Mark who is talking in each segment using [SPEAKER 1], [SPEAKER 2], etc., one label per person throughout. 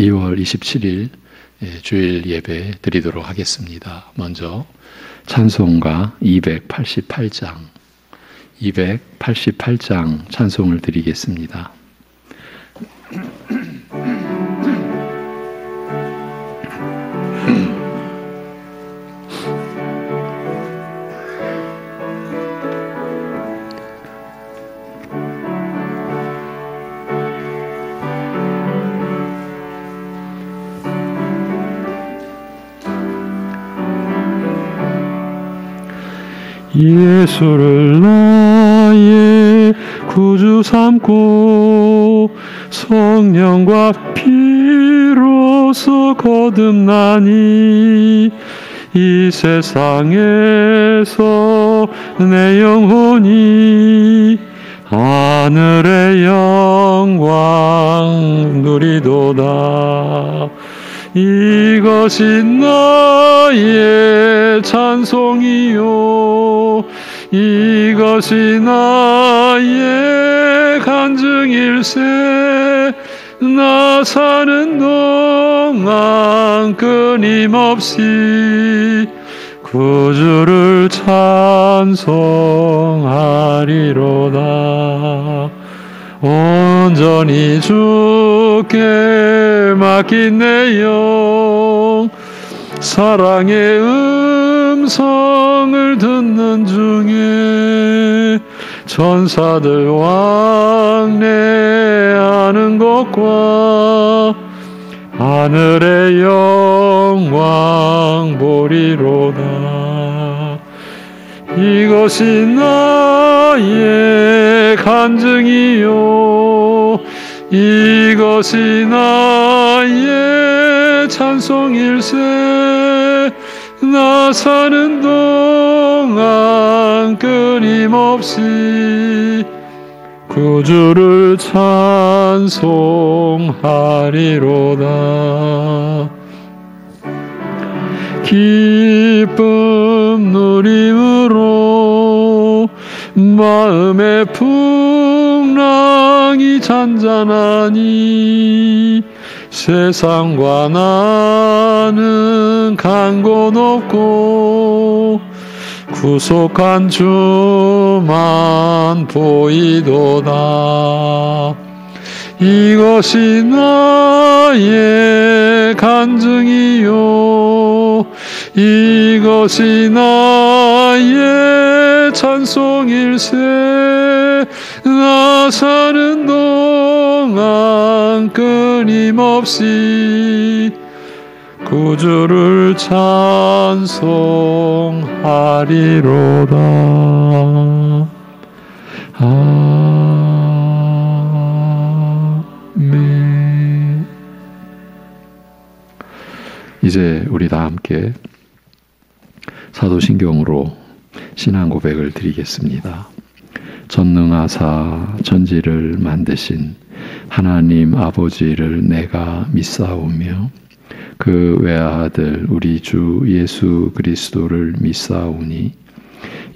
[SPEAKER 1] 2월 27일 주일 예배 드리도록 하겠습니다. 먼저 찬송가 288장 찬송을 드리겠습니다. 예수를 나의 구주 삼고 성령과 피로써 거듭나니 이 세상에서 내 영혼이 하늘의 영광 누리도다. 이것이 나의 찬송이요, 이것이 나의 간증일세. 나 사는 동안 끊임없이 구주를 찬송하리로다. 온전히 주께 맡긴 내 영, 사랑의 음성을 듣는 중에 천사들 왕래하는 것과 하늘의 영광 보리로다. 이것이 나의 간증이요, 이것이 나의 찬송일세. 나 사는 동안 끊임없이 구주를 찬송하리로다. 기쁨 누림으로 마음의 풍랑이 잔잔하니 세상과 나는 간곳 없고 구속한 주만 보이도다. 이것이 나의 간증이요, 이것이 나의 찬송일세. 나 사는 동안 끊임없이 구주를 찬송하리로다. 아멘. 이제 우리 다 함께 사도신경으로 신앙 고백을 드리겠습니다. 전능하사 전지를 만드신 하나님 아버지를 내가 믿사오며 그 외아들 우리 주 예수 그리스도를 믿사오니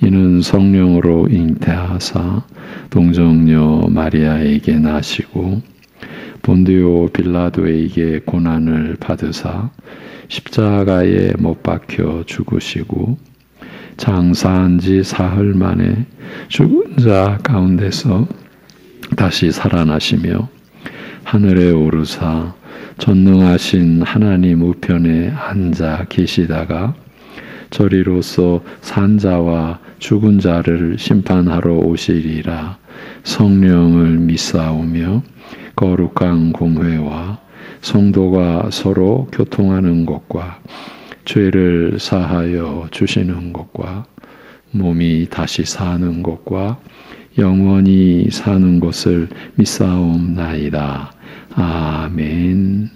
[SPEAKER 1] 이는 성령으로 잉태하사 동정녀 마리아에게 나시고 본디오 빌라도에게 고난을 받으사 십자가에 못 박혀 죽으시고 장사한 지 사흘 만에 죽은 자 가운데서 다시 살아나시며 하늘에 오르사 전능하신 하나님 우편에 앉아 계시다가 저리로서 산 자와 죽은 자를 심판하러 오시리라. 성령을 믿사오며 거룩한 공회와 성도가 서로 교통하는 것과 죄를 사하여 주시는 것과 몸이 다시 사는 것과 영원히 사는 것을 믿사옵나이다. 아멘.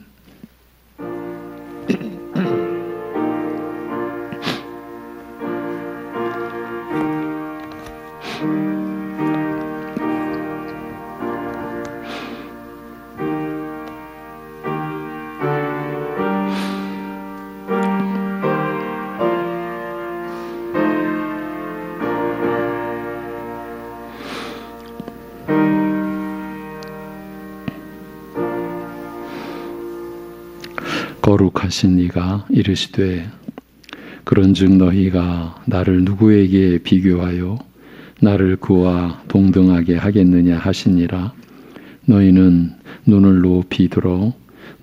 [SPEAKER 1] 거룩하신 이가 이르시되 그런즉 너희가 나를 누구에게 비교하여 나를 그와 동등하게 하겠느냐 하시니라. 너희는 눈을 높이 들어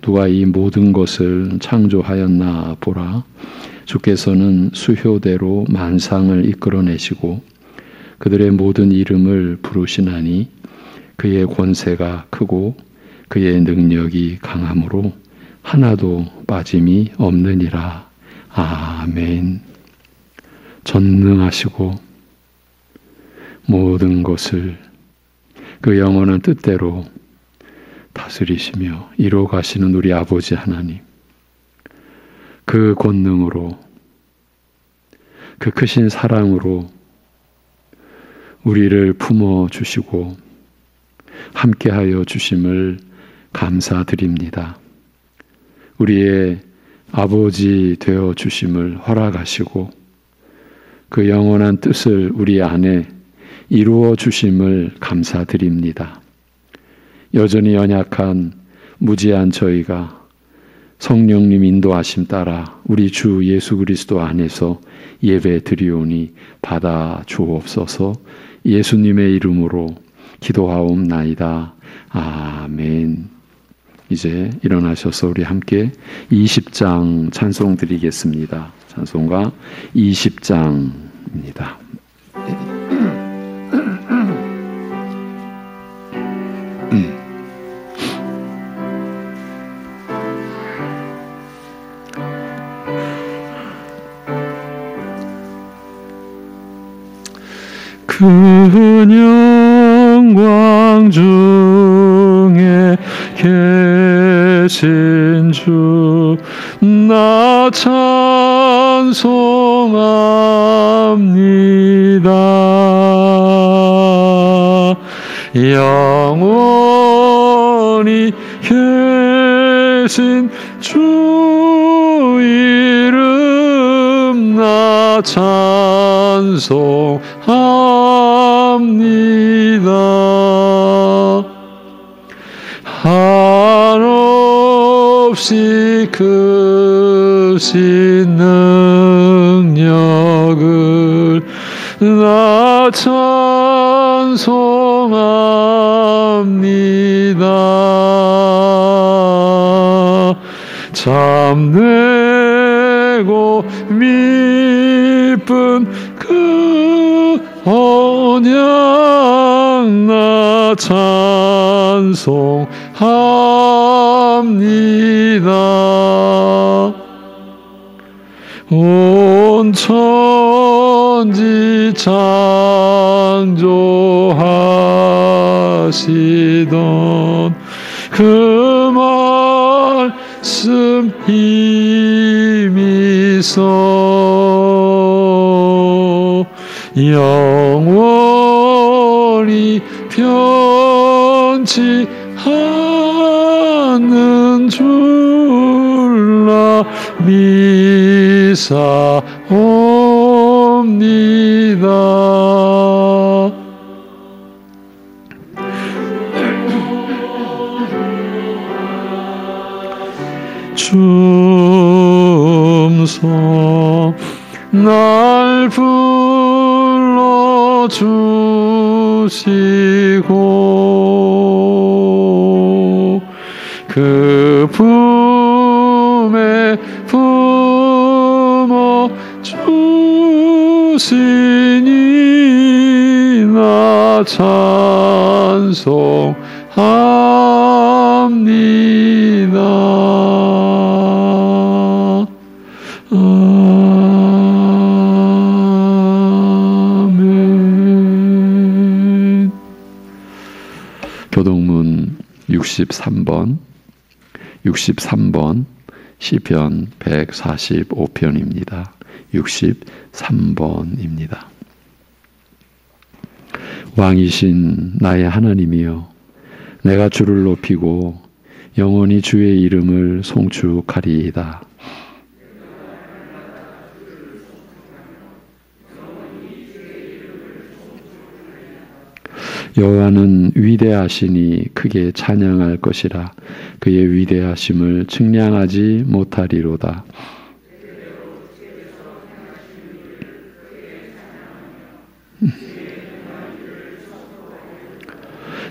[SPEAKER 1] 누가 이 모든 것을 창조하였나 보라. 주께서는 수효대로 만상을 이끌어내시고 그들의 모든 이름을 부르시나니 그의 권세가 크고 그의 능력이 강함으로 하나도 빠짐이 없느니라. 아멘. 전능하시고 모든 것을 그 영원한 뜻대로 다스리시며 이루어 가시는 우리 아버지 하나님, 그 권능으로, 그 크신 사랑으로 우리를 품어주시고 함께하여 주심을 감사드립니다. 우리의 아버지 되어 주심을 허락하시고 그 영원한 뜻을 우리 안에 이루어 주심을 감사드립니다. 여전히 연약한 무지한 저희가 성령님 인도하심 따라 우리 주 예수 그리스도 안에서 예배 드리오니 받아 주옵소서. 예수님의 이름으로 기도하옵나이다. 아멘. 이제 일어나셔서 우리 함께 20장 찬송 드리겠습니다. 찬송가 20장입니다. 그 영광 중에 계신 주 나 찬송합니다. 영원히 계신 주 이름 나 찬송합니다. 한없이 크신 능력을 나 찬송합니다. 참되고 미쁜 그 언약 나 찬송합니다. 온 천지 창조하시던 그 말씀 힘있어 영원히 변치 않는 줄라 믿사옵니다. 춤성 날 불러주시고 그 품에 품어 주시니 나 찬송합니다. 아멘. 교동문 63번 시편 145편입니다. 63번입니다. 왕이신 나의 하나님이여, 내가 주를 높이고 영원히 주의 이름을 송축하리이다. 여호와는 위대하시니 크게 찬양할 것이라. 그의 위대하심을 측량하지 못하리로다.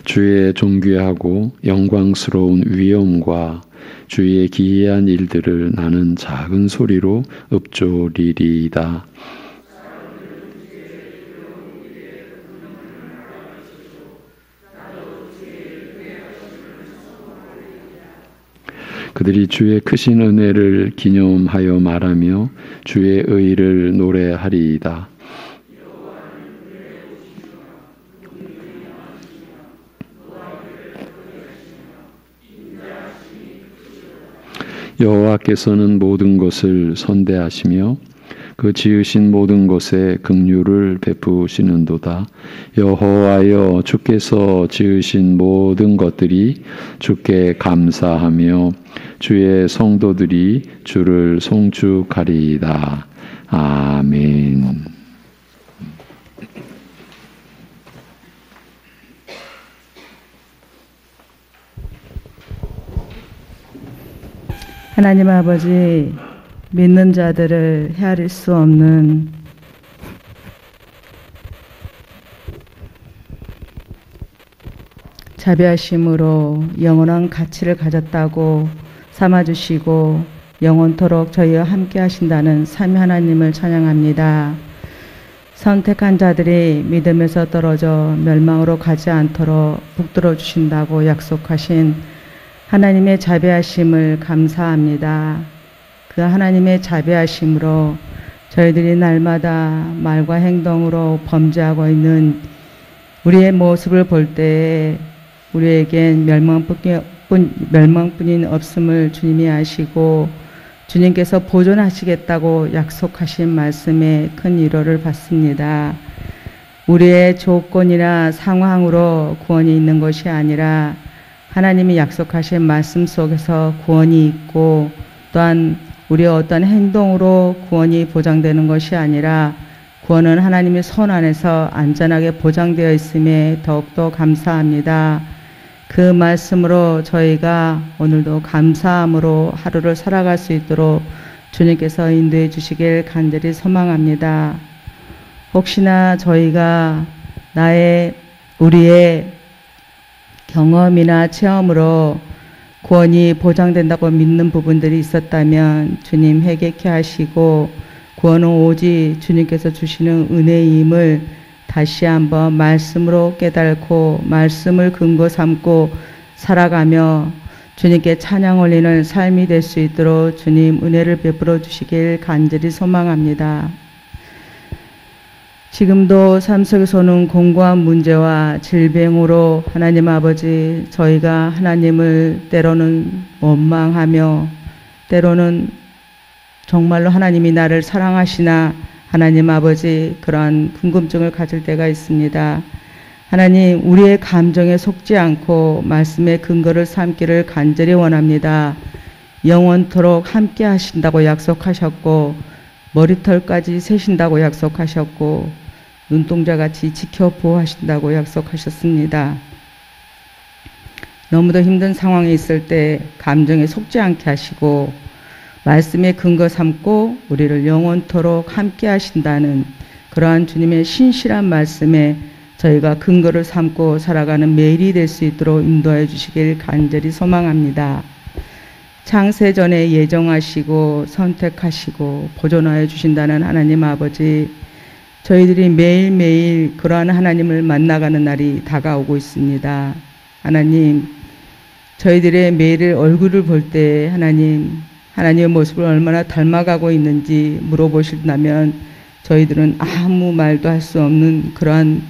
[SPEAKER 1] 주의 존귀하고 영광스러운 위엄과 주의 기이한 일들을 나는 작은 소리로 읊조리리이다. 그들이 주의 크신 은혜를 기념하여 말하며 주의 의를 노래하리이다. 여호와께서는 모든 것을 선대하시며 그 지으신 모든 것에 긍휼을 베푸시는도다. 여호와여, 주께서 지으신 모든 것들이 주께 감사하며 주의 성도들이 주를 송축하리이다. 아멘.
[SPEAKER 2] 하나님 아버지, 믿는 자들을 헤아릴 수 없는 자비하심으로 영원한 가치를 가졌다고 삼아주시고 영원토록 저희와 함께 하신다는 삼위 하나님을 찬양합니다. 선택한 자들이 믿음에서 떨어져 멸망으로 가지 않도록 북들어 주신다고 약속하신 하나님의 자비하심을 감사합니다. 그 하나님의 자비하심으로 저희들이 날마다 말과 행동으로 범죄하고 있는 우리의 모습을 볼 때에 우리에겐 멸망뿐인 없음을 주님이 아시고 주님께서 보존하시겠다고 약속하신 말씀에 큰 위로를 받습니다. 우리의 조건이나 상황으로 구원이 있는 것이 아니라 하나님이 약속하신 말씀 속에서 구원이 있고, 또한 우리의 어떤 행동으로 구원이 보장되는 것이 아니라 구원은 하나님의 손 안에서 안전하게 보장되어 있음에 더욱더 감사합니다. 그 말씀으로 저희가 오늘도 감사함으로 하루를 살아갈 수 있도록 주님께서 인도해 주시길 간절히 소망합니다. 혹시나 저희가 우리의 경험이나 체험으로 구원이 보장된다고 믿는 부분들이 있었다면 주님 회개케 하시고, 구원은 오직 주님께서 주시는 은혜임을 다시 한번 말씀으로 깨닫고 말씀을 근거 삼고 살아가며 주님께 찬양 올리는 삶이 될 수 있도록 주님 은혜를 베풀어 주시길 간절히 소망합니다. 지금도 삶 속에서는 공고한 문제와 질병으로 하나님 아버지, 저희가 하나님을 때로는 원망하며 때로는 정말로 하나님이 나를 사랑하시나 하나님 아버지, 그러한 궁금증을 가질 때가 있습니다. 하나님, 우리의 감정에 속지 않고 말씀의 근거를 삼기를 간절히 원합니다. 영원토록 함께 하신다고 약속하셨고 머리털까지 세신다고 약속하셨고 눈동자같이 지켜 보호하신다고 약속하셨습니다. 너무도 힘든 상황에 있을 때 감정에 속지 않게 하시고 말씀의 근거 삼고 우리를 영원토록 함께 하신다는 그러한 주님의 신실한 말씀에 저희가 근거를 삼고 살아가는 매일이 될 수 있도록 인도해 주시길 간절히 소망합니다. 창세전에 예정하시고 선택하시고 보존하여 주신다는 하나님 아버지, 저희들이 매일매일 그러한 하나님을 만나가는 날이 다가오고 있습니다. 하나님, 저희들의 매일 얼굴을 볼 때 하나님의 모습을 얼마나 닮아가고 있는지 물어보신다면 저희들은 아무 말도 할 수 없는 그러한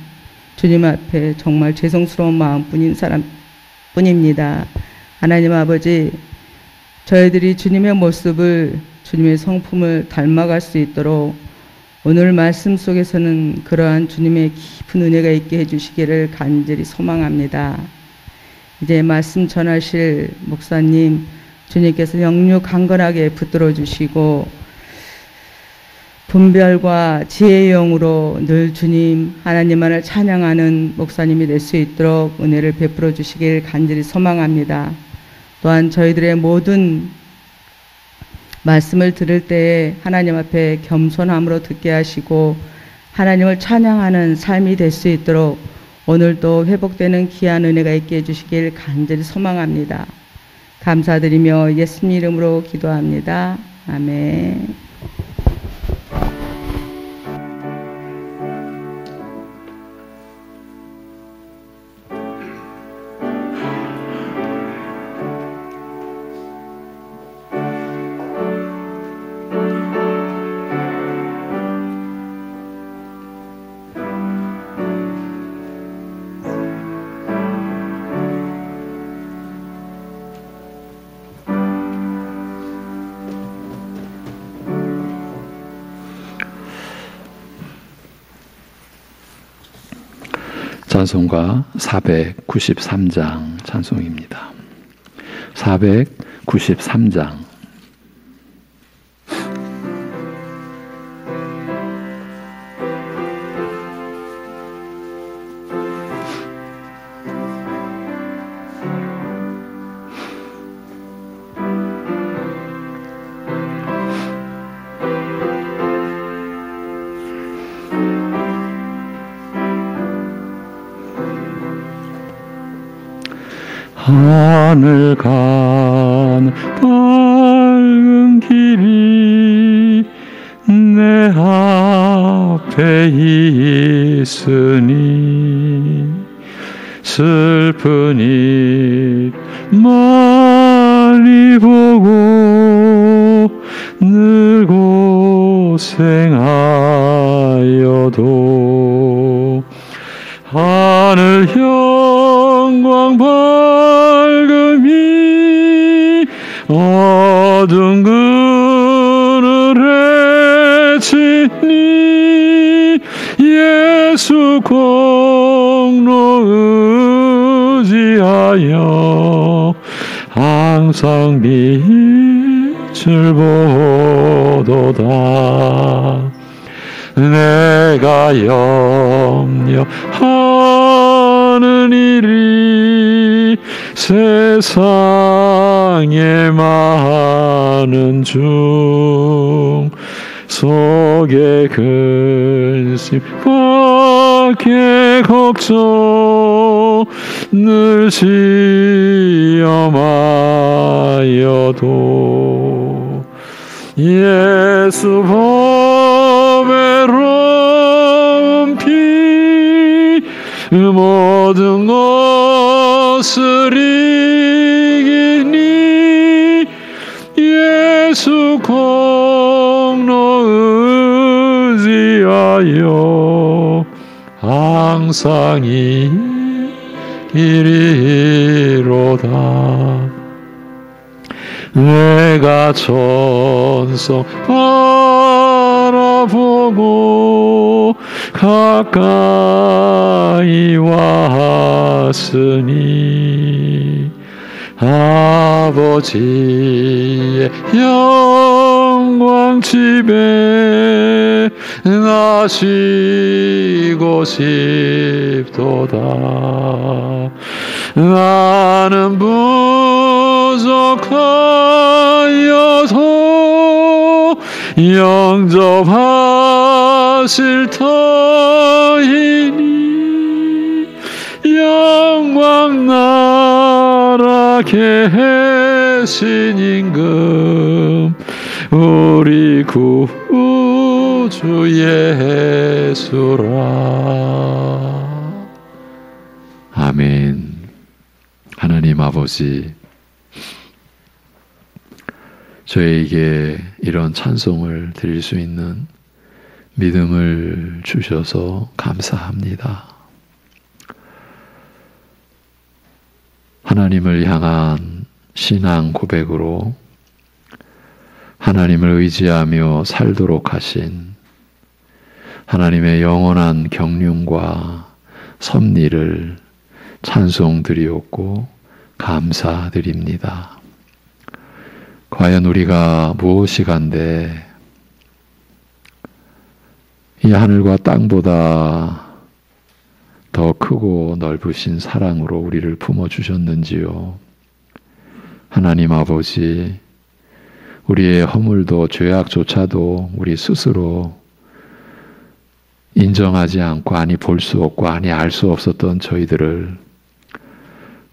[SPEAKER 2] 주님 앞에 정말 죄송스러운 마음뿐인 사람뿐입니다. 하나님 아버지, 저희들이 주님의 모습을, 주님의 성품을 닮아갈 수 있도록 오늘 말씀 속에서는 그러한 주님의 깊은 은혜가 있게 해주시기를 간절히 소망합니다. 이제 말씀 전하실 목사님, 주님께서 영육 강건하게 붙들어 주시고 분별과 지혜의 영으로 늘 주님 하나님만을 찬양하는 목사님이 될 수 있도록 은혜를 베풀어 주시길 간절히 소망합니다. 또한 저희들의 모든 말씀을 들을 때에 하나님 앞에 겸손함으로 듣게 하시고 하나님을 찬양하는 삶이 될 수 있도록 오늘도 회복되는 귀한 은혜가 있게 해주시길 간절히 소망합니다. 감사드리며 예수님 이름으로 기도합니다. 아멘.
[SPEAKER 1] 찬송가 493장 찬송입니다. 493장. 하늘 가는 밝은 길이 내 앞에 있으니 슬픈 일 많이 보고 늘 고생하여도 하늘 영광 밝음이 어두운 그늘에 지니 예수 공로 의지하여 항상 빛을 보도다. 내가 염려하는 일이 세상에 많은 중 속에 근심 밖에 걱정 늘 시험하여도 예수 보배로운 피 모든 것을 이기니 예수 공로 의지하여 항상 이기리로다. 내가 천성 바라보고 가까이 왔으니 아버지의 영광 집에 나 쉬고 싶도다. 나는 부족하여도 영접하실 터이니 영광 나라 계신 임금 우리 구주 예수라. 아멘. 하나님 아버지, 저에게 이런 찬송을 드릴 수 있는 믿음을 주셔서 감사합니다. 하나님을 향한 신앙 고백으로 하나님을 의지하며 살도록 하신 하나님의 영원한 경륜과 섭리를 찬송드리옵고 감사드립니다. 과연 우리가 무엇이 간데 이 하늘과 땅보다 더 크고 넓으신 사랑으로 우리를 품어주셨는지요. 하나님 아버지, 우리의 허물도 죄악조차도 우리 스스로 인정하지 않고 아니 볼 수 없고 아니 알 수 없었던 저희들을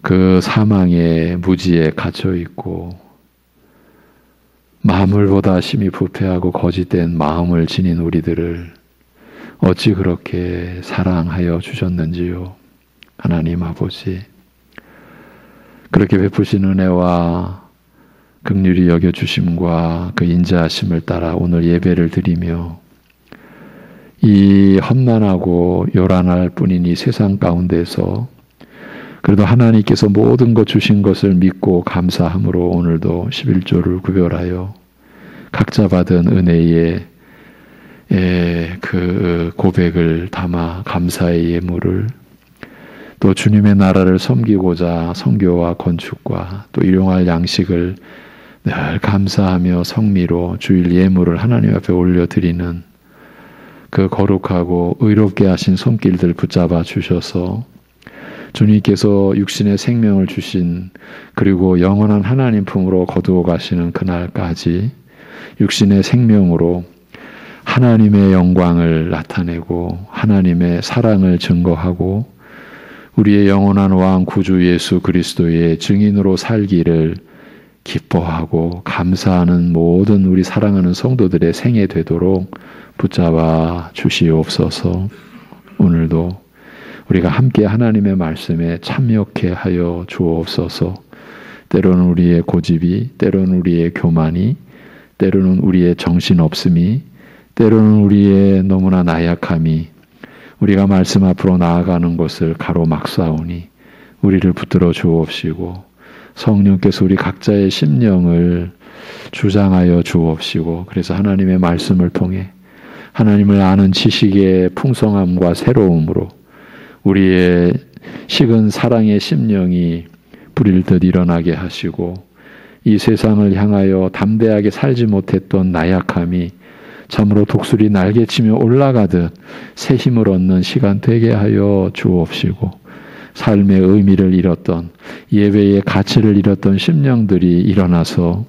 [SPEAKER 1] 그 사망의 무지에 갇혀 있고 만물보다 심히 부패하고 거짓된 마음을 지닌 우리들을 어찌 그렇게 사랑하여 주셨는지요. 하나님 아버지, 그렇게 베푸신 은혜와 긍휼히 여겨주심과 그 인자하심을 따라 오늘 예배를 드리며 이 험난하고 요란할 뿐인 이 세상 가운데서 그래도 하나님께서 모든 것 주신 것을 믿고 감사함으로 오늘도 11조를 구별하여 각자 받은 은혜의 그 고백을 담아 감사의 예물을 또 주님의 나라를 섬기고자 선교와 건축과 또 일용할 양식을 늘 감사하며 성미로 주일 예물을 하나님 앞에 올려드리는 그 거룩하고 의롭게 하신 손길들 붙잡아 주셔서 주님께서 육신의 생명을 주신 그리고 영원한 하나님 품으로 거두어 가시는 그날까지 육신의 생명으로 하나님의 영광을 나타내고 하나님의 사랑을 증거하고 우리의 영원한 왕 구주 예수 그리스도의 증인으로 살기를 기뻐하고 감사하는 모든 우리 사랑하는 성도들의 생애 되도록 붙잡아 주시옵소서. 오늘도 우리가 함께 하나님의 말씀에 참여케 하여 주옵소서. 때로는 우리의 고집이, 때로는 우리의 교만이, 때로는 우리의 정신없음이, 때로는 우리의 너무나 나약함이 우리가 말씀 앞으로 나아가는 것을 가로막사오니 우리를 붙들어 주옵시고 성령께서 우리 각자의 심령을 주장하여 주옵시고 그래서 하나님의 말씀을 통해 하나님을 아는 지식의 풍성함과 새로움으로 우리의 식은 사랑의 심령이 불일듯 일어나게 하시고 이 세상을 향하여 담대하게 살지 못했던 나약함이 참으로 독수리 날개치며 올라가듯 새 힘을 얻는 시간 되게 하여 주옵시고 삶의 의미를 잃었던 예배의 가치를 잃었던 심령들이 일어나서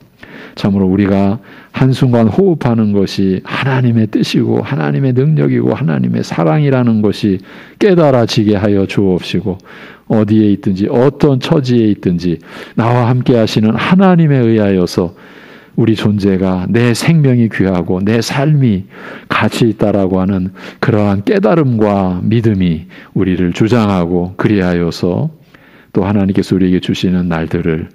[SPEAKER 1] 참으로 우리가 한순간 호흡하는 것이 하나님의 뜻이고 하나님의 능력이고 하나님의 사랑이라는 것이 깨달아지게 하여 주옵시고 어디에 있든지 어떤 처지에 있든지 나와 함께 하시는 하나님에 의하여서 우리 존재가 내 생명이 귀하고 내 삶이 가치 있다라고 하는 그러한 깨달음과 믿음이 우리를 주장하고 그리하여서 또 하나님께서 우리에게 주시는 날들을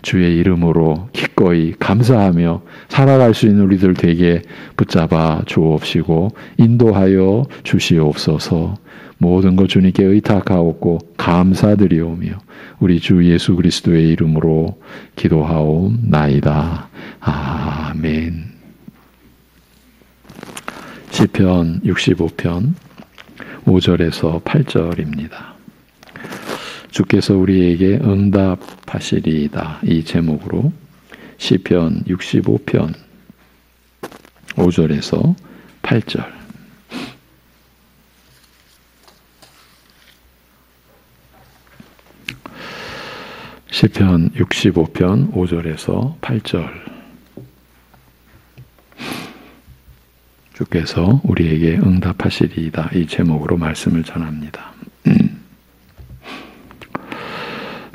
[SPEAKER 1] 주의 이름으로 기꺼이 감사하며 살아갈 수 있는 우리들 되게 붙잡아 주옵시고 인도하여 주시옵소서. 모든 것 주님께 의탁하옵고 감사드리오며 우리 주 예수 그리스도의 이름으로 기도하옵나이다. 아멘. 시편 65편 5절에서 8절입니다. 주께서 우리에게 응답하시리이다. 이 제목으로 시편 65편 5절에서 8절. 시편 65편 5절에서 8절. 주께서 우리에게 응답하시리이다. 이 제목으로 말씀을 전합니다.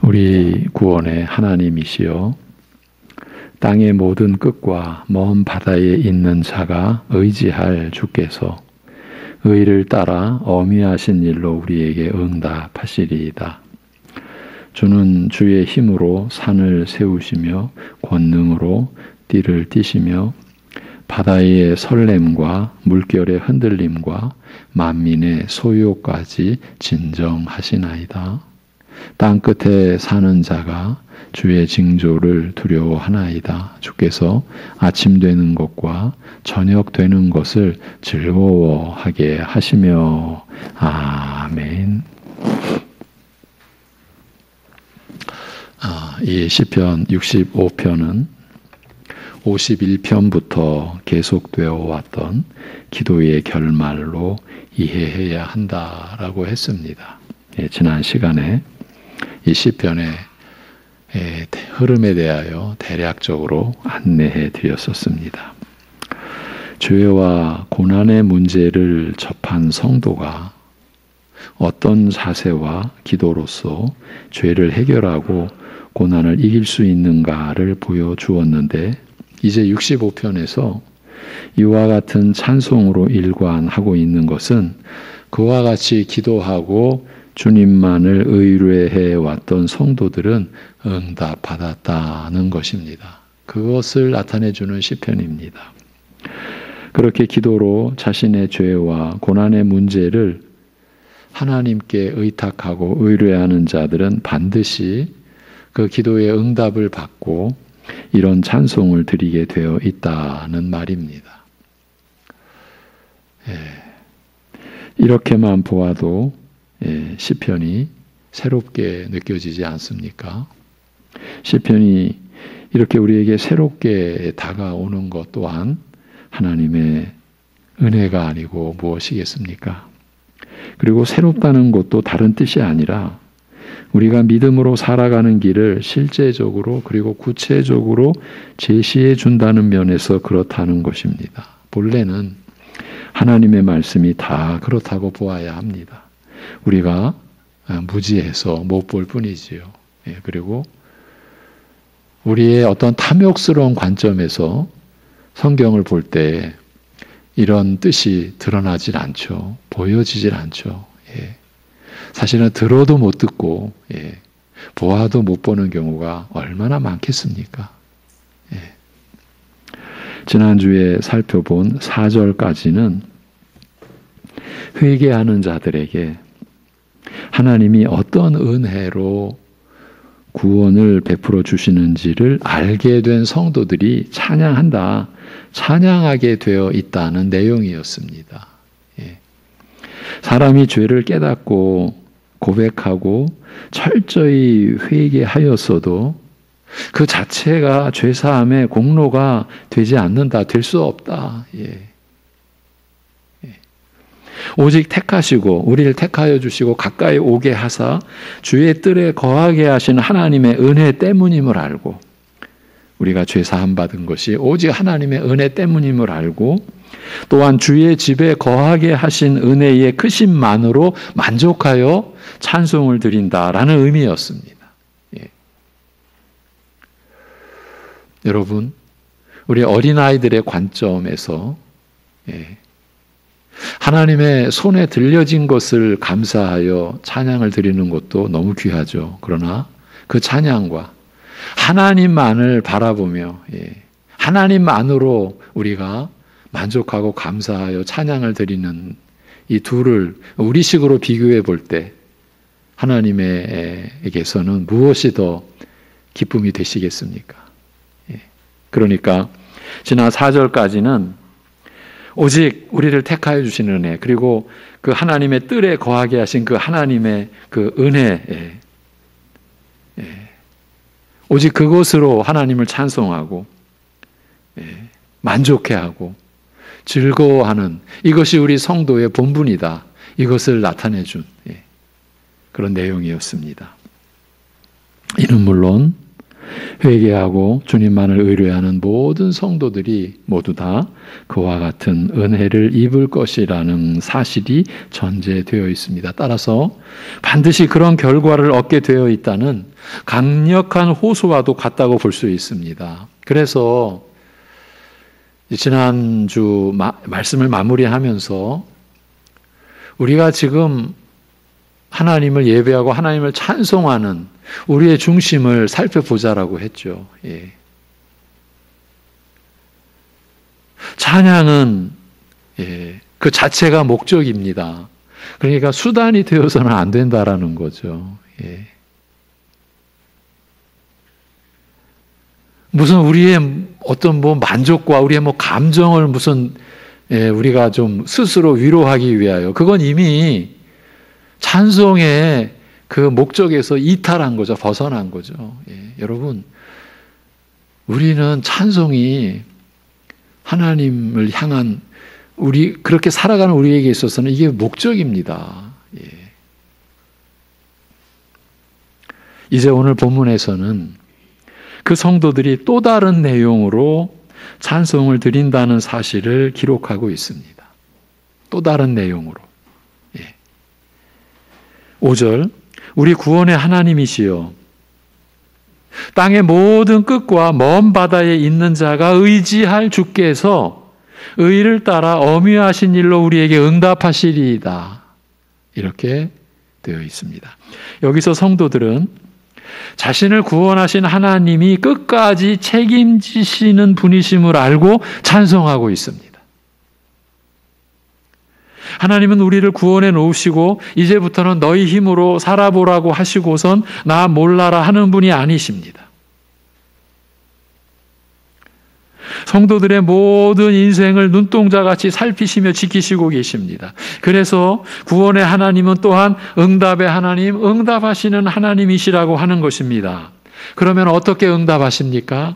[SPEAKER 1] 우리 구원의 하나님이시여 땅의 모든 끝과 먼 바다에 있는 자가 의지할 주께서 의를 따라 어미하신 일로 우리에게 응답하시리이다. 주는 주의 힘으로 산을 세우시며 권능으로 띠를 띠시며 바다의 설렘과 물결의 흔들림과 만민의 소요까지 진정하시나이다. 땅끝에 사는 자가 주의 징조를 두려워하나이다. 주께서 아침 되는 것과 저녁 되는 것을 즐거워하게 하시며 아멘. 이 시편 65편은 51편부터 계속되어 왔던 기도의 결말로 이해해야 한다라고 했습니다. 지난 시간에 이 시편의 흐름에 대하여 대략적으로 안내해 드렸었습니다. 죄와 고난의 문제를 접한 성도가 어떤 자세와 기도로서 죄를 해결하고 고난을 이길 수 있는가를 보여주었는데, 이제 65편에서 이와 같은 찬송으로 일관하고 있는 것은 그와 같이 기도하고 주님만을 의뢰해 왔던 성도들은 응답받았다는 것입니다. 그것을 나타내주는 시편입니다. 그렇게 기도로 자신의 죄와 고난의 문제를 하나님께 의탁하고 의뢰하는 자들은 반드시 그 기도의 응답을 받고 이런 찬송을 드리게 되어 있다는 말입니다. 이렇게만 보아도 시편이 새롭게 느껴지지 않습니까? 시편이 이렇게 우리에게 새롭게 다가오는 것 또한 하나님의 은혜가 아니고 무엇이겠습니까? 그리고 새롭다는 것도 다른 뜻이 아니라 우리가 믿음으로 살아가는 길을 실제적으로 그리고 구체적으로 제시해 준다는 면에서 그렇다는 것입니다. 본래는 하나님의 말씀이 다 그렇다고 보아야 합니다. 우리가 무지해서 못 볼 뿐이지요. 그리고 우리의 어떤 탐욕스러운 관점에서 성경을 볼 때 이런 뜻이 드러나질 않죠. 보여지질 않죠. 사실은 들어도 못 듣고 보아도 못 보는 경우가 얼마나 많겠습니까? 지난주에 살펴본 4절까지는 회개하는 자들에게 하나님이 어떤 은혜로 구원을 베풀어 주시는지를 알게 된 성도들이 찬양한다, 찬양하게 되어 있다는 내용이었습니다. 사람이 죄를 깨닫고 고백하고 철저히 회개하였어도 그 자체가 죄사함의 공로가 되지 않는다, 될 수 없다. 오직 택하시고 우리를 택하여 주시고 가까이 오게 하사 주의 뜰에 거하게 하신 하나님의 은혜 때문임을 알고, 우리가 죄 사함 받은 것이 오직 하나님의 은혜 때문임을 알고, 또한 주의 집에 거하게 하신 은혜의 크심만으로 만족하여 찬송을 드린다라는 의미였습니다. 여러분, 우리 어린아이들의 관점에서 하나님의 손에 들려진 것을 감사하여 찬양을 드리는 것도 너무 귀하죠. 그러나 그 찬양과 하나님만을 바라보며 하나님만으로 우리가 만족하고 감사하여 찬양을 드리는 이 둘을 우리식으로 비교해 볼 때 하나님에게서는 무엇이 더 기쁨이 되시겠습니까? 그러니까 지난 4절까지는 오직 우리를 택하여 주시는 은혜, 그리고 그 하나님의 뜰에 거하게 하신 그 하나님의 그 은혜, 오직 그것으로 하나님을 찬송하고 만족해하고 즐거워하는, 이것이 우리 성도의 본분이다, 이것을 나타내준 그런 내용이었습니다. 이는 물론 회개하고 주님만을 의뢰하는 모든 성도들이 모두 다 그와 같은 은혜를 입을 것이라는 사실이 전제되어 있습니다. 따라서 반드시 그런 결과를 얻게 되어 있다는 강력한 호소와도 같다고 볼 수 있습니다. 그래서 지난주 말씀을 마무리하면서 우리가 지금 하나님을 예배하고 하나님을 찬송하는 우리의 중심을 살펴보자라고 했죠. 찬양은 그 자체가 목적입니다. 그러니까 수단이 되어서는 안 된다라는 거죠. 무슨 우리의 어떤 만족과 우리의 감정을 무슨 우리가 좀 스스로 위로하기 위하여, 그건 이미 찬송의 그 목적에서 이탈한 거죠. 벗어난 거죠. 여러분, 우리는 찬송이 하나님을 향한 그렇게 살아가는 우리에게 있어서는 이게 목적입니다. 예. 이제 오늘 본문에서는 그 성도들이 또 다른 내용으로 찬송을 드린다는 사실을 기록하고 있습니다. 또 다른 내용으로. 예. 5절, 우리 구원의 하나님이시여 땅의 모든 끝과 먼 바다에 있는 자가 의지할 주께서 의를 따라 엄위하신 일로 우리에게 응답하시리이다. 이렇게 되어 있습니다. 여기서 성도들은 자신을 구원하신 하나님이 끝까지 책임지시는 분이심을 알고 찬송하고 있습니다. 하나님은 우리를 구원해 놓으시고 이제부터는 너희 힘으로 살아보라고 하시고선 나 몰라라 하는 분이 아니십니다. 성도들의 모든 인생을 눈동자같이 살피시며 지키시고 계십니다. 그래서 구원의 하나님은 또한 응답의 하나님, 응답하시는 하나님이시라고 하는 것입니다. 그러면 어떻게 응답하십니까?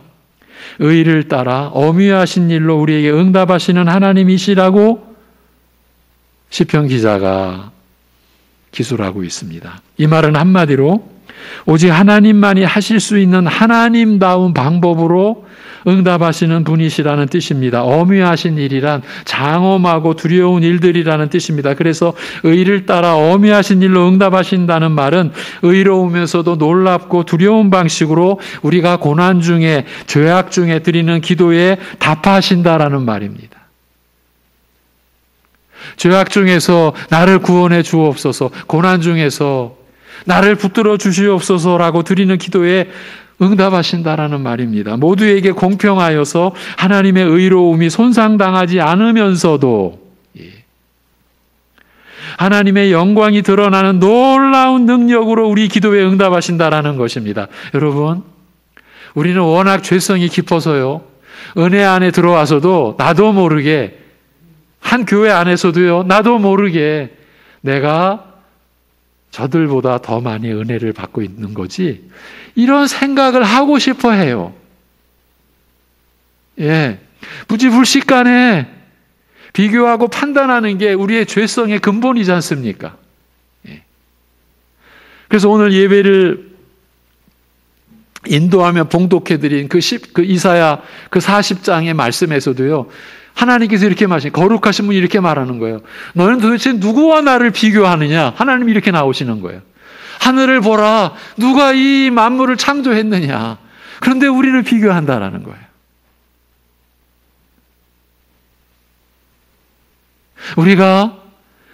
[SPEAKER 1] 의를 따라 엄위하신 일로 우리에게 응답하시는 하나님이시라고 시편 기자가 기술하고 있습니다. 이 말은 한마디로 오직 하나님만이 하실 수 있는 하나님다운 방법으로 응답하시는 분이시라는 뜻입니다. 엄위하신 일이란 장엄하고 두려운 일들이라는 뜻입니다. 그래서 의를 따라 엄위하신 일로 응답하신다는 말은 의로우면서도 놀랍고 두려운 방식으로 우리가 고난 중에 죄악 중에 드리는 기도에 답하신다라는 말입니다. 죄악 중에서 나를 구원해 주옵소서, 고난 중에서 나를 붙들어 주시옵소서라고 드리는 기도에 응답하신다라는 말입니다. 모두에게 공평하여서 하나님의 의로움이 손상당하지 않으면서도 하나님의 영광이 드러나는 놀라운 능력으로 우리 기도에 응답하신다라는 것입니다. 여러분, 우리는 워낙 죄성이 깊어서요, 은혜 안에 들어와서도 나도 모르게, 한 교회 안에서도요, 나도 모르게 내가 저들보다 더 많이 은혜를 받고 있는 거지, 이런 생각을 하고 싶어 해요. 예. 무지불식간에 비교하고 판단하는 게 우리의 죄성의 근본이지 않습니까? 예. 그래서 오늘 예배를 인도하며 봉독해드린 그 이사야 그 40장의 말씀에서도요, 하나님께서 이렇게 말하시니, 거룩하신 분이 이렇게 말하는 거예요. 너는 도대체 누구와 나를 비교하느냐? 하나님이 이렇게 나오시는 거예요. 하늘을 보라. 누가 이 만물을 창조했느냐? 그런데 우리를 비교한다라는 거예요.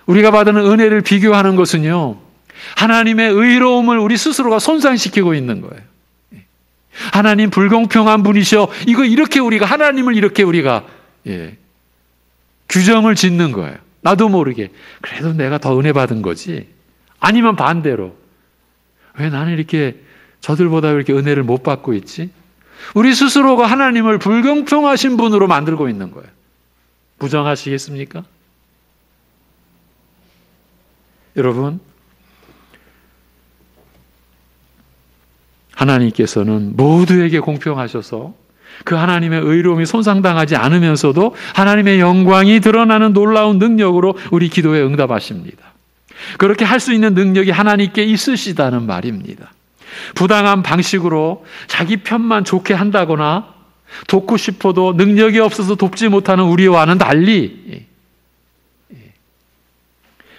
[SPEAKER 1] 우리가 받은 은혜를 비교하는 것은요, 하나님의 의로움을 우리 스스로가 손상시키고 있는 거예요. 하나님 불공평한 분이셔. 이렇게 우리가 하나님을 이렇게 우리가 규정을 짓는 거예요. 나도 모르게. 그래도 내가 더 은혜 받은 거지. 아니면 반대로, 왜 나는 이렇게 저들보다 이렇게 은혜를 못 받고 있지? 우리 스스로가 하나님을 불공평하신 분으로 만들고 있는 거예요. 부정하시겠습니까? 여러분, 하나님께서는 모두에게 공평하셔서 그 하나님의 의로움이 손상당하지 않으면서도 하나님의 영광이 드러나는 놀라운 능력으로 우리 기도에 응답하십니다. 그렇게 할 수 있는 능력이 하나님께 있으시다는 말입니다. 부당한 방식으로 자기 편만 좋게 한다거나 돕고 싶어도 능력이 없어서 돕지 못하는 우리와는 달리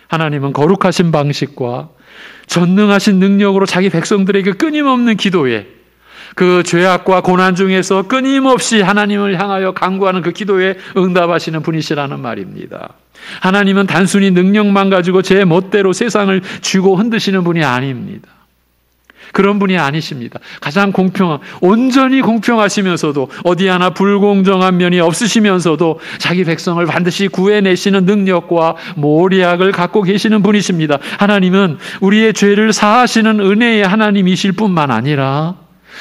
[SPEAKER 1] 하나님은 거룩하신 방식과 전능하신 능력으로 자기 백성들에게 끊임없는 기도에, 그 죄악과 고난 중에서 끊임없이 하나님을 향하여 간구하는 그 기도에 응답하시는 분이시라는 말입니다. 하나님은 단순히 능력만 가지고 제 멋대로 세상을 쥐고 흔드시는 분이 아닙니다. 그런 분이 아니십니다. 가장 온전히 공평하시면서도 어디 하나 불공정한 면이 없으시면서도 자기 백성을 반드시 구해내시는 능력과 모략을 갖고 계시는 분이십니다. 하나님은 우리의 죄를 사하시는 은혜의 하나님이실 뿐만 아니라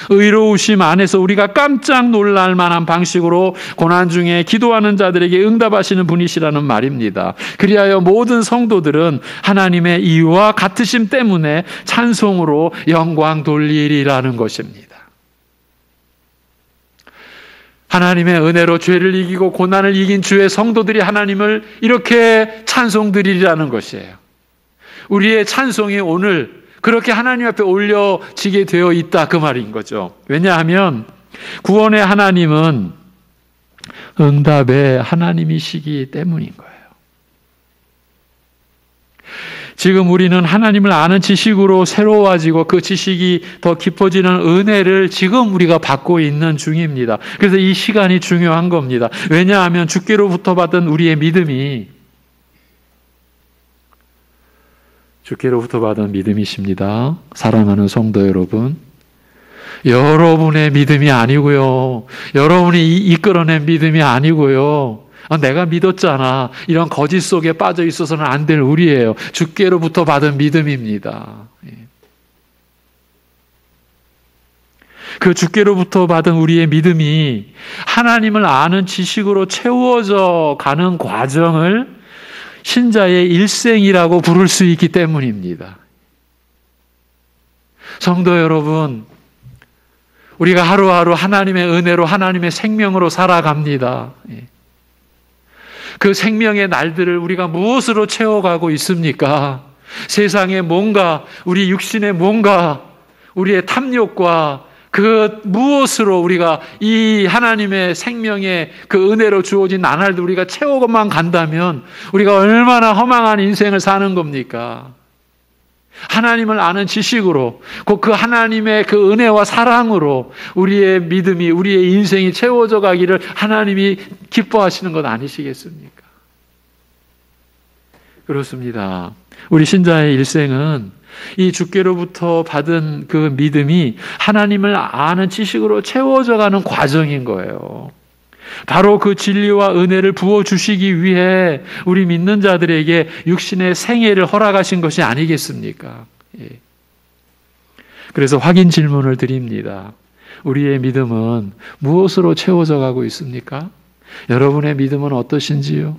[SPEAKER 1] 의로우심 안에서 우리가 깜짝 놀랄 만한 방식으로 고난 중에 기도하는 자들에게 응답하시는 분이시라는 말입니다. 그리하여 모든 성도들은 하나님의 이와 같으심 때문에 찬송으로 영광 돌리리라는 것입니다. 하나님의 은혜로 죄를 이기고 고난을 이긴 주의 성도들이 하나님을 이렇게 찬송드리라는 것이에요. 우리의 찬송이 오늘 그렇게 하나님 앞에 올려지게 되어 있다, 그 말인 거죠. 왜냐하면 구원의 하나님은 응답의 하나님이시기 때문인 거예요. 지금 우리는 하나님을 아는 지식으로 새로워지고 그 지식이 더 깊어지는 은혜를 지금 우리가 받고 있는 중입니다. 그래서 이 시간이 중요한 겁니다. 왜냐하면 주께로부터 받은 우리의 믿음이 주께로부터 받은 믿음이십니다. 사랑하는 성도 여러분, 여러분의 믿음이 아니고요, 여러분이 이끌어낸 믿음이 아니고요, 내가 믿었잖아, 이런 거짓 속에 빠져 있어서는 안 될 우리예요. 주께로부터 받은 믿음입니다. 그 주께로부터 받은 우리의 믿음이 하나님을 아는 지식으로 채워져 가는 과정을 신자의 일생이라고 부를 수 있기 때문입니다. 성도 여러분, 우리가 하루하루 하나님의 은혜로 하나님의 생명으로 살아갑니다. 그 생명의 날들을 우리가 무엇으로 채워가고 있습니까? 세상에 뭔가, 우리 육신에 뭔가, 우리의 탐욕과 그 무엇으로 우리가 이 하나님의 생명의 그 은혜로 주어진 나날들 우리가 채워만 간다면 우리가 얼마나 허망한 인생을 사는 겁니까? 하나님을 아는 지식으로, 곧 그 하나님의 그 은혜와 사랑으로 우리의 믿음이, 우리의 인생이 채워져 가기를 하나님이 기뻐하시는 것 아니시겠습니까? 그렇습니다. 우리 신자의 일생은 이 주께로부터 받은 그 믿음이 하나님을 아는 지식으로 채워져 가는 과정인 거예요. 바로 그 진리와 은혜를 부어주시기 위해 우리 믿는 자들에게 육신의 생애를 허락하신 것이 아니겠습니까? 그래서 확인 질문을 드립니다. 우리의 믿음은 무엇으로 채워져 가고 있습니까? 여러분의 믿음은 어떠신지요?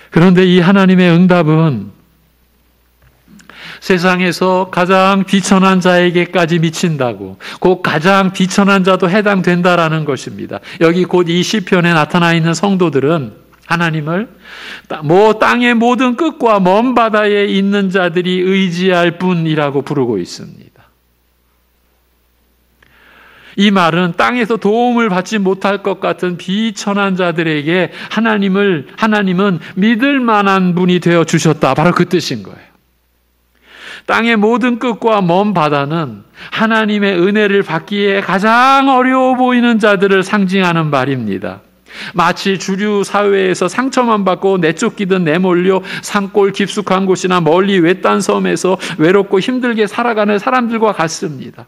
[SPEAKER 1] 그런데 이 하나님의 응답은 세상에서 가장 비천한 자에게까지 미친다고, 곧 가장 비천한 자도 해당된다라는 것입니다. 여기 곧 이 시편에 나타나 있는 성도들은 하나님을 땅의 모든 끝과 먼 바다에 있는 자들이 의지할 뿐이라고 부르고 있습니다. 이 말은 땅에서 도움을 받지 못할 것 같은 비천한 자들에게 하나님은 믿을 만한 분이 되어 주셨다, 바로 그 뜻인 거예요. 땅의 모든 끝과 먼 바다는 하나님의 은혜를 받기에 가장 어려워 보이는 자들을 상징하는 말입니다. 마치 주류 사회에서 상처만 받고 내쫓기든 내몰려 산골 깊숙한 곳이나 멀리 외딴 섬에서 외롭고 힘들게 살아가는 사람들과 같습니다.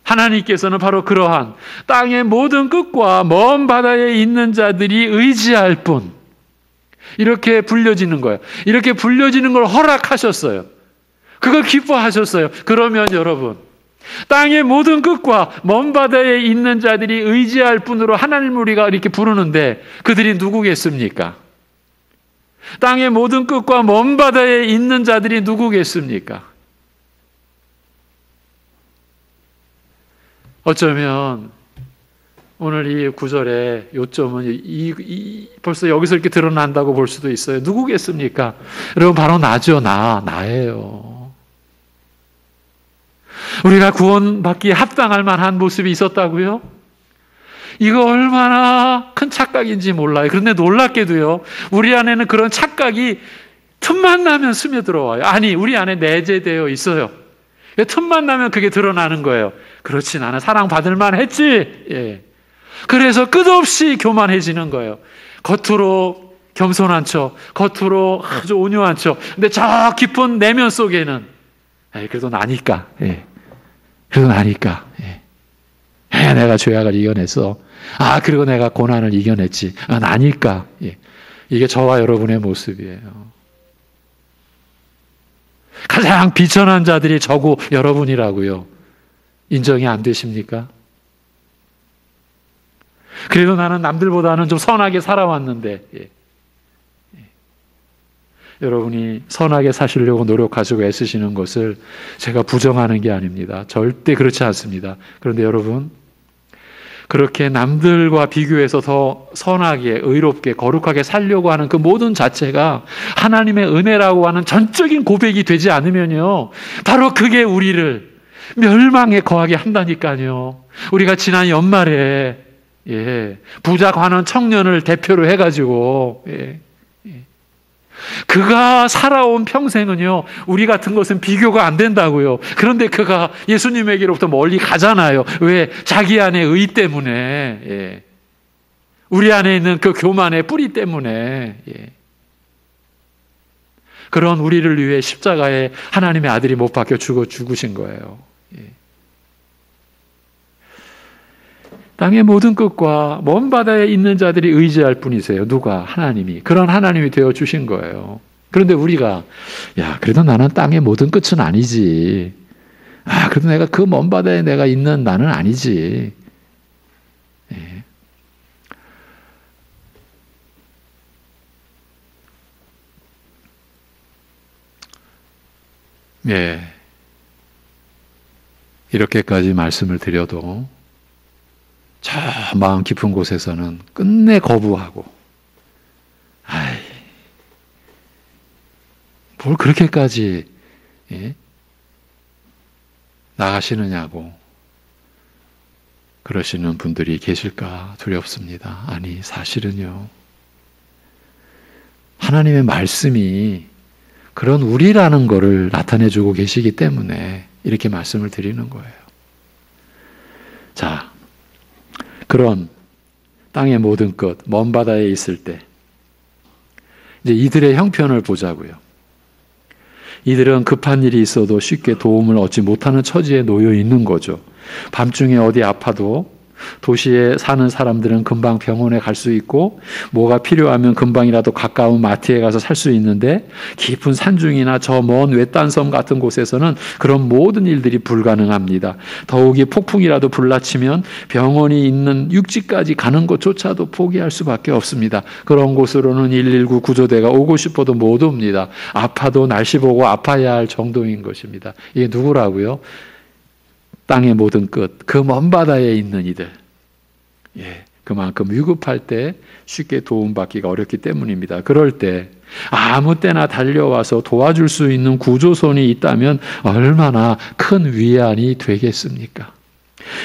[SPEAKER 1] 하나님께서는 바로 그러한 땅의 모든 끝과 먼 바다에 있는 자들이 의지할 뿐, 이렇게 불려지는 거예요. 이렇게 불려지는 걸 허락하셨어요. 그걸 기뻐하셨어요. 그러면 여러분, 땅의 모든 끝과 먼 바다에 있는 자들이 의지할 뿐으로 하나님을 우리가 이렇게 부르는데 그들이 누구겠습니까? 땅의 모든 끝과 먼 바다에 있는 자들이 누구겠습니까? 어쩌면 오늘 이 구절의 요점은 벌써 여기서 이렇게 드러난다고 볼 수도 있어요. 누구겠습니까? 여러분, 바로 나죠. 나예요. 우리가 구원받기에 합당할 만한 모습이 있었다고요? 이거 얼마나 큰 착각인지 몰라요. 그런데 놀랍게도요, 우리 안에는 그런 착각이 틈만 나면 스며들어와요. 아니, 우리 안에 내재되어 있어요. 틈만 나면 그게 드러나는 거예요. 그렇지, 나는 사랑받을 만했지. 그래서 끝없이 교만해지는 거예요. 겉으로 겸손한 척, 겉으로 아주 온유한 척. 근데 저 깊은 내면 속에는 그래도 나니까. 그래도 나니까. 내가 죄악을 이겨냈어. 그리고 내가 고난을 이겨냈지. 나니까. 이게 저와 여러분의 모습이에요. 가장 비천한 자들이 저고 여러분이라고요. 인정이 안 되십니까? 그래도 나는 남들보다는 좀 선하게 살아왔는데. 여러분이 선하게 사시려고 노력하시고 애쓰시는 것을 제가 부정하는 게 아닙니다. 절대 그렇지 않습니다. 그런데 여러분, 그렇게 남들과 비교해서 더 선하게, 의롭게, 거룩하게 살려고 하는 그 모든 자체가 하나님의 은혜라고 하는 전적인 고백이 되지 않으면요, 바로 그게 우리를 멸망에 거하게 한다니까요. 우리가 지난 연말에 부자 관원 청년을 대표로 해가지고 그가 살아온 평생은요, 우리 같은 것은 비교가 안 된다고요. 그런데 그가 예수님에게로부터 멀리 가잖아요. 왜? 자기 안의 의 때문에, 우리 안에 있는 그 교만의 뿌리 때문에. 그런 우리를 위해 십자가에 하나님의 아들이 못 박혀 죽으신 거예요. 땅의 모든 끝과 먼 바다에 있는 자들이 의지할 뿐이세요. 누가? 하나님이. 그런 하나님이 되어 주신 거예요. 그런데 우리가, 야, 그래도 나는 땅의 모든 끝은 아니지. 아, 그래도 내가 그 먼 바다에 내가 있는 나는 아니지. 이렇게까지 말씀을 드려도 저 마음 깊은 곳에서는 끝내 거부하고, 뭘 그렇게까지 나가시느냐고 그러시는 분들이 계실까 두렵습니다. 아니, 사실은요, 하나님의 말씀이 그런 우리라는 것을 나타내주고 계시기 때문에 이렇게 말씀을 드리는 거예요. 자, 그런 땅의 모든 것, 먼 바다에 있을 때 이제 이들의 형편을 보자고요. 이들은 급한 일이 있어도 쉽게 도움을 얻지 못하는 처지에 놓여 있는 거죠. 밤중에 어디 아파도 도시에 사는 사람들은 금방 병원에 갈 수 있고, 뭐가 필요하면 금방이라도 가까운 마트에 가서 살 수 있는데, 깊은 산중이나 저 먼 외딴 섬 같은 곳에서는 그런 모든 일들이 불가능합니다. 더욱이 폭풍이라도 불라치면 병원이 있는 육지까지 가는 것조차도 포기할 수밖에 없습니다. 그런 곳으로는 119 구조대가 오고 싶어도 못 옵니다. 아파도 날씨 보고 아파야 할 정도인 것입니다. 이게 누구라고요? 땅의 모든 끝, 그 먼 바다에 있는 이들. 그만큼 위급할 때 쉽게 도움받기가 어렵기 때문입니다. 그럴 때 아무 때나 달려와서 도와줄 수 있는 구조선이 있다면 얼마나 큰 위안이 되겠습니까?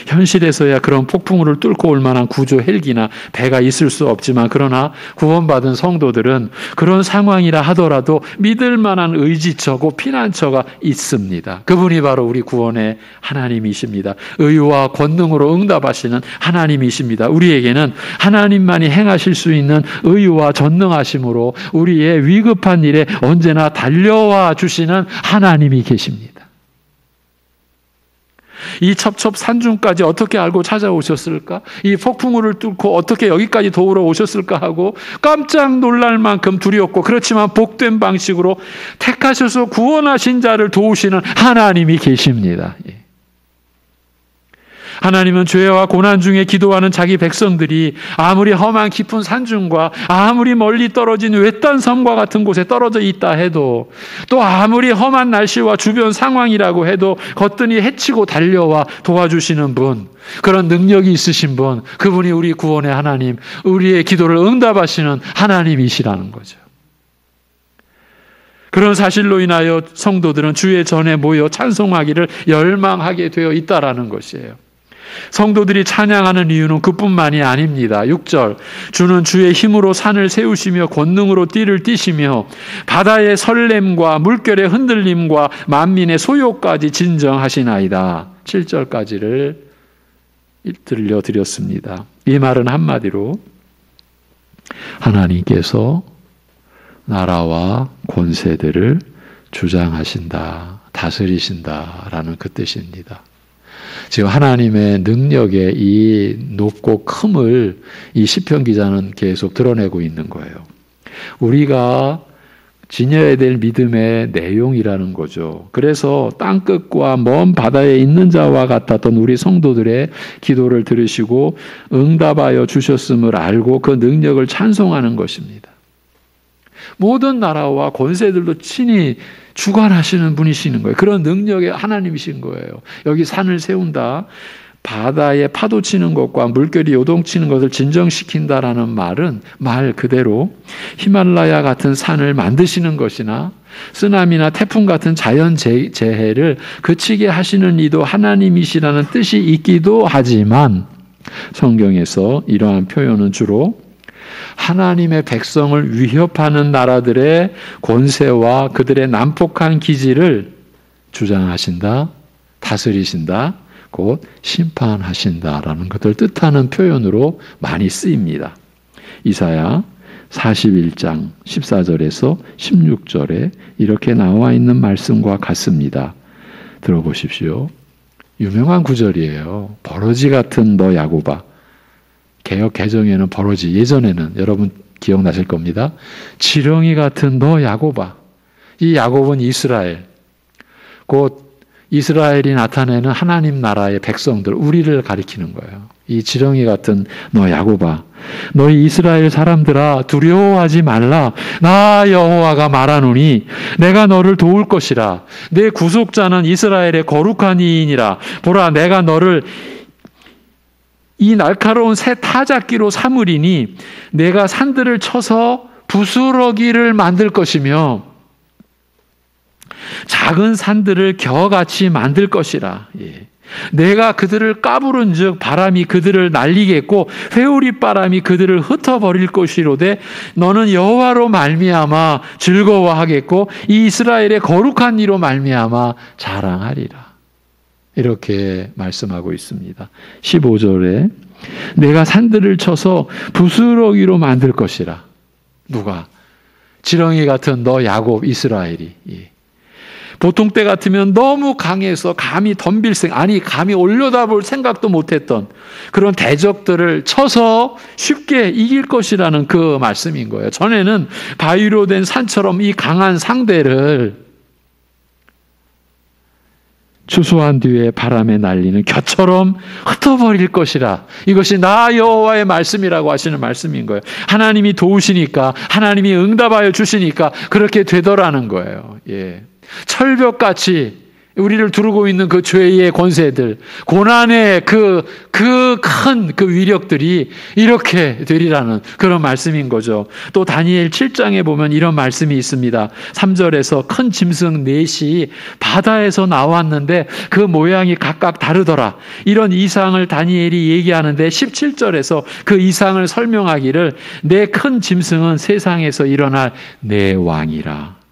[SPEAKER 1] 현실에서야 그런 폭풍우를 뚫고 올 만한 구조 헬기나 배가 있을 수 없지만, 그러나 구원받은 성도들은 그런 상황이라 하더라도 믿을 만한 의지처고 피난처가 있습니다. 그분이 바로 우리 구원의 하나님이십니다. 의와 권능으로 응답하시는 하나님이십니다. 우리에게는 하나님만이 행하실 수 있는 의와 전능하심으로 우리의 위급한 일에 언제나 달려와 주시는 하나님이 계십니다. 이 첩첩 산중까지 어떻게 알고 찾아오셨을까? 이 폭풍우를 뚫고 어떻게 여기까지 도우러 오셨을까 하고 깜짝 놀랄 만큼 두렵고, 그렇지만 복된 방식으로 택하셔서 구원하신 자를 도우시는 하나님이 계십니다. 하나님은 죄와 고난 중에 기도하는 자기 백성들이 아무리 험한 깊은 산중과 아무리 멀리 떨어진 외딴 섬과 같은 곳에 떨어져 있다 해도, 또 아무리 험한 날씨와 주변 상황이라고 해도 거뜬히 헤치고 달려와 도와주시는 분, 그런 능력이 있으신 분, 그분이 우리 구원의 하나님, 우리의 기도를 응답하시는 하나님이시라는 거죠. 그런 사실로 인하여 성도들은 주의 전에 모여 찬송하기를 열망하게 되어 있다라는 것이에요. 성도들이 찬양하는 이유는 그뿐만이 아닙니다. 6절, 주는 주의 힘으로 산을 세우시며 권능으로 띠를 띠시며 바다의 설렘과 물결의 흔들림과 만민의 소요까지 진정하시나이다. 7절까지를 들려드렸습니다. 이 말은 한마디로 하나님께서 나라와 권세들을 주장하신다, 다스리신다라는 그 뜻입니다. 지금 하나님의 능력의 이 높고 큼을 이 시편 기자는 계속 드러내고 있는 거예요. 우리가 지녀야 될 믿음의 내용이라는 거죠. 그래서 땅끝과 먼 바다에 있는 자와 같았던 우리 성도들의 기도를 들으시고 응답하여 주셨음을 알고 그 능력을 찬송하는 것입니다. 모든 나라와 권세들도 친히 주관하시는 분이시는 거예요. 그런 능력의 하나님이신 거예요. 여기 산을 세운다. 바다에 파도 치는 것과 물결이 요동치는 것을 진정시킨다라는 말은 말 그대로 히말라야 같은 산을 만드시는 것이나 쓰나미나 태풍 같은 자연 재해를 그치게 하시는 이도 하나님이시라는 뜻이 있기도 하지만 성경에서 이러한 표현은 주로 하나님의 백성을 위협하는 나라들의 권세와 그들의 난폭한 기지를 주장하신다, 다스리신다, 곧 심판하신다라는 것을 뜻하는 표현으로 많이 쓰입니다. 이사야 41장 14절에서 16절에 이렇게 나와 있는 말씀과 같습니다. 들어보십시오. 유명한 구절이에요. 버러지 같은 너 야곱아. 개역 개정에는 버러지, 예전에는 여러분 기억나실 겁니다. 지렁이 같은 너 야곱아. 이 야곱은 이스라엘, 곧 이스라엘이 나타내는 하나님 나라의 백성들, 우리를 가리키는 거예요. 이 지렁이 같은 너 야곱아, 너희 이스라엘 사람들아 두려워하지 말라. 나 여호와가 말하노니 내가 너를 도울 것이라. 내 구속자는 이스라엘의 거룩한 이인이라. 보라, 내가 너를 이 날카로운 새 타작기로 삼으리니 내가 산들을 쳐서 부스러기를 만들 것이며 작은 산들을 겨같이 만들 것이라. 예. 내가 그들을 까부른 즉 바람이 그들을 날리겠고 회오리 바람이 그들을 흩어버릴 것이로되 너는 여호와로 말미암아 즐거워하겠고 이 이스라엘의 거룩한 이로 말미암아 자랑하리라. 이렇게 말씀하고 있습니다. 15절에 내가 산들을 쳐서 부스러기로 만들 것이라. 누가? 지렁이 같은 너 야곱 이스라엘이. 예. 보통 때 같으면 너무 강해서 감히 감히 올려다볼 생각도 못했던 그런 대적들을 쳐서 쉽게 이길 것이라는 그 말씀인 거예요. 전에는 바위로 된 산처럼 이 강한 상대를 추수한 뒤에 바람에 날리는 겨처럼 흩어버릴 것이라. 이것이 나 여호와의 말씀이라고 하시는 말씀인 거예요. 하나님이 도우시니까, 하나님이 응답하여 주시니까 그렇게 되더라는 거예요. 예. 철벽같이 우리를 두르고 있는 그 죄의 권세들, 고난의 그 큰 위력들이 이렇게 되리라는 그런 말씀인 거죠. 또 다니엘 7장에 보면 이런 말씀이 있습니다. 3절에서 큰 짐승 넷이 바다에서 나왔는데 그 모양이 각각 다르더라. 이런 이상을 다니엘이 얘기하는데 17절에서 그 이상을 설명하기를 내 큰 짐승은 세상에서 일어날 내 왕이라.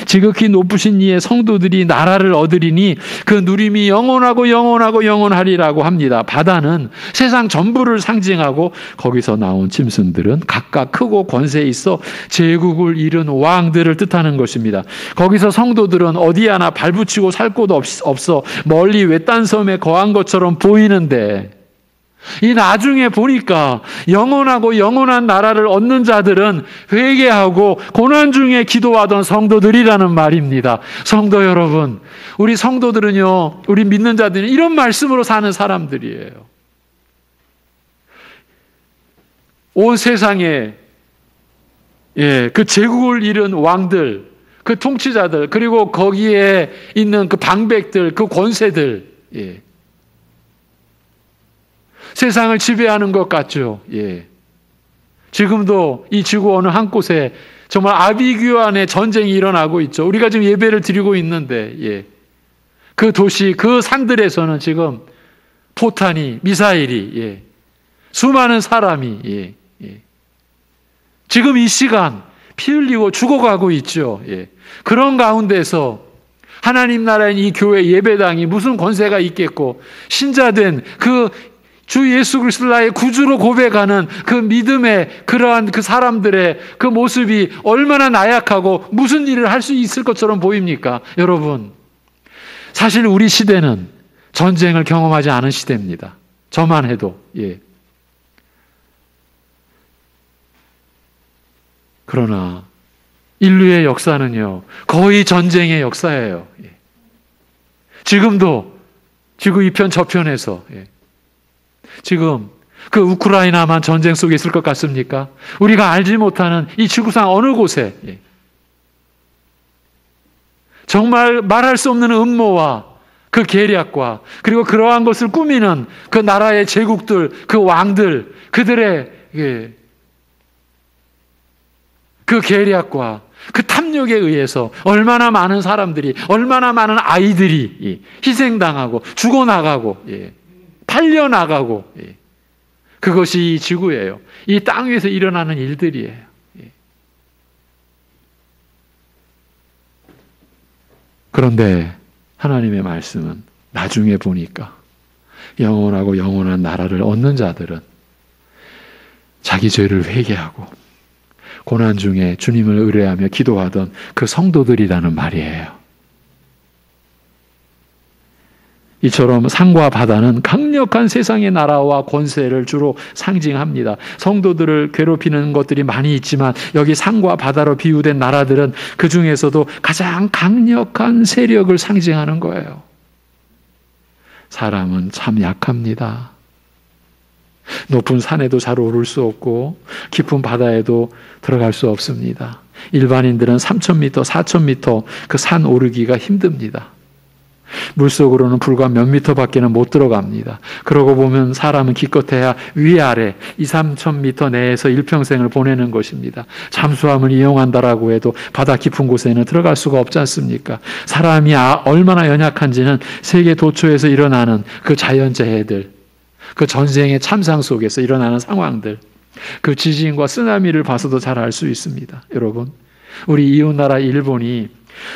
[SPEAKER 1] 지극히 높으신 이의 성도들이 나라를 얻으리니 그 누림이 영원하고 영원하리라고 합니다. 바다는 세상 전부를 상징하고 거기서 나온 짐승들은 각각 크고 권세 있어 제국을 이룬 왕들을 뜻하는 것입니다. 거기서 성도들은 어디 하나 발붙이고 살 곳 없어 멀리 외딴 섬에 거한 것처럼 보이는데 이 나중에 보니까 영원하고 영원한 나라를 얻는 자들은 회개하고 고난 중에 기도하던 성도들이라는 말입니다. 성도 여러분, 우리 성도들은요, 우리 믿는 자들은 이런 말씀으로 사는 사람들이에요. 온 세상에 그 제국을 이룬 왕들, 그 통치자들, 그리고 거기에 있는 그 방백들, 그 권세들, 세상을 지배하는 것 같죠. 예. 지금도 이 지구 어느 한 곳에 정말 아비규환의 전쟁이 일어나고 있죠. 우리가 지금 예배를 드리고 있는데, 그 도시, 그 산들에서는 지금 포탄이, 미사일이, 수많은 사람이, 지금 이 시간 피 흘리고 죽어가고 있죠. 그런 가운데서 하나님 나라인 이 교회 예배당이 무슨 권세가 있겠고, 신자된 주 예수 그리스도를 나의 구주로 고백하는 그 믿음의 그러한 그 사람들의 그 모습이 얼마나 나약하고 무슨 일을 할 수 있을 것처럼 보입니까? 여러분, 사실 우리 시대는 전쟁을 경험하지 않은 시대입니다. 저만 해도. 그러나 인류의 역사는요, 거의 전쟁의 역사예요. 지금도 지구 이편 저편에서 지금 그 우크라이나만 전쟁 속에 있을 것 같습니까? 우리가 알지 못하는 이 지구상 어느 곳에 정말 말할 수 없는 음모와 그 계략과 그리고 그러한 것을 꾸미는 그 나라의 제국들, 그 왕들, 그들의 그 계략과 그 탐욕에 의해서 얼마나 많은 사람들이, 얼마나 많은 아이들이 희생당하고 죽어나가고 팔려나가고, 그것이 이 지구예요. 이 땅 위에서 일어나는 일들이에요. 그런데 하나님의 말씀은 나중에 보니까 영원하고 영원한 나라를 얻는 자들은 자기 죄를 회개하고 고난 중에 주님을 의뢰하며 기도하던 그 성도들이라는 말이에요. 이처럼 산과 바다는 강력한 세상의 나라와 권세를 주로 상징합니다. 성도들을 괴롭히는 것들이 많이 있지만 여기 산과 바다로 비유된 나라들은 그 중에서도 가장 강력한 세력을 상징하는 거예요. 사람은 참 약합니다. 높은 산에도 잘 오를 수 없고 깊은 바다에도 들어갈 수 없습니다. 일반인들은 3,000m, 4,000m 그 산 오르기가 힘듭니다. 물속으로는 불과 몇 미터밖에는 못 들어갑니다. 그러고 보면 사람은 기껏해야 위아래 2,000~3,000m 내에서 일평생을 보내는 것입니다. 잠수함을 이용한다라고 해도 바다 깊은 곳에는 들어갈 수가 없지 않습니까? 사람이 얼마나 연약한지는 세계 도처에서 일어나는 그 자연재해들, 그 전쟁의 참상 속에서 일어나는 상황들, 그 지진과 쓰나미를 봐서도 잘 알 수 있습니다. 여러분, 우리 이웃나라 일본이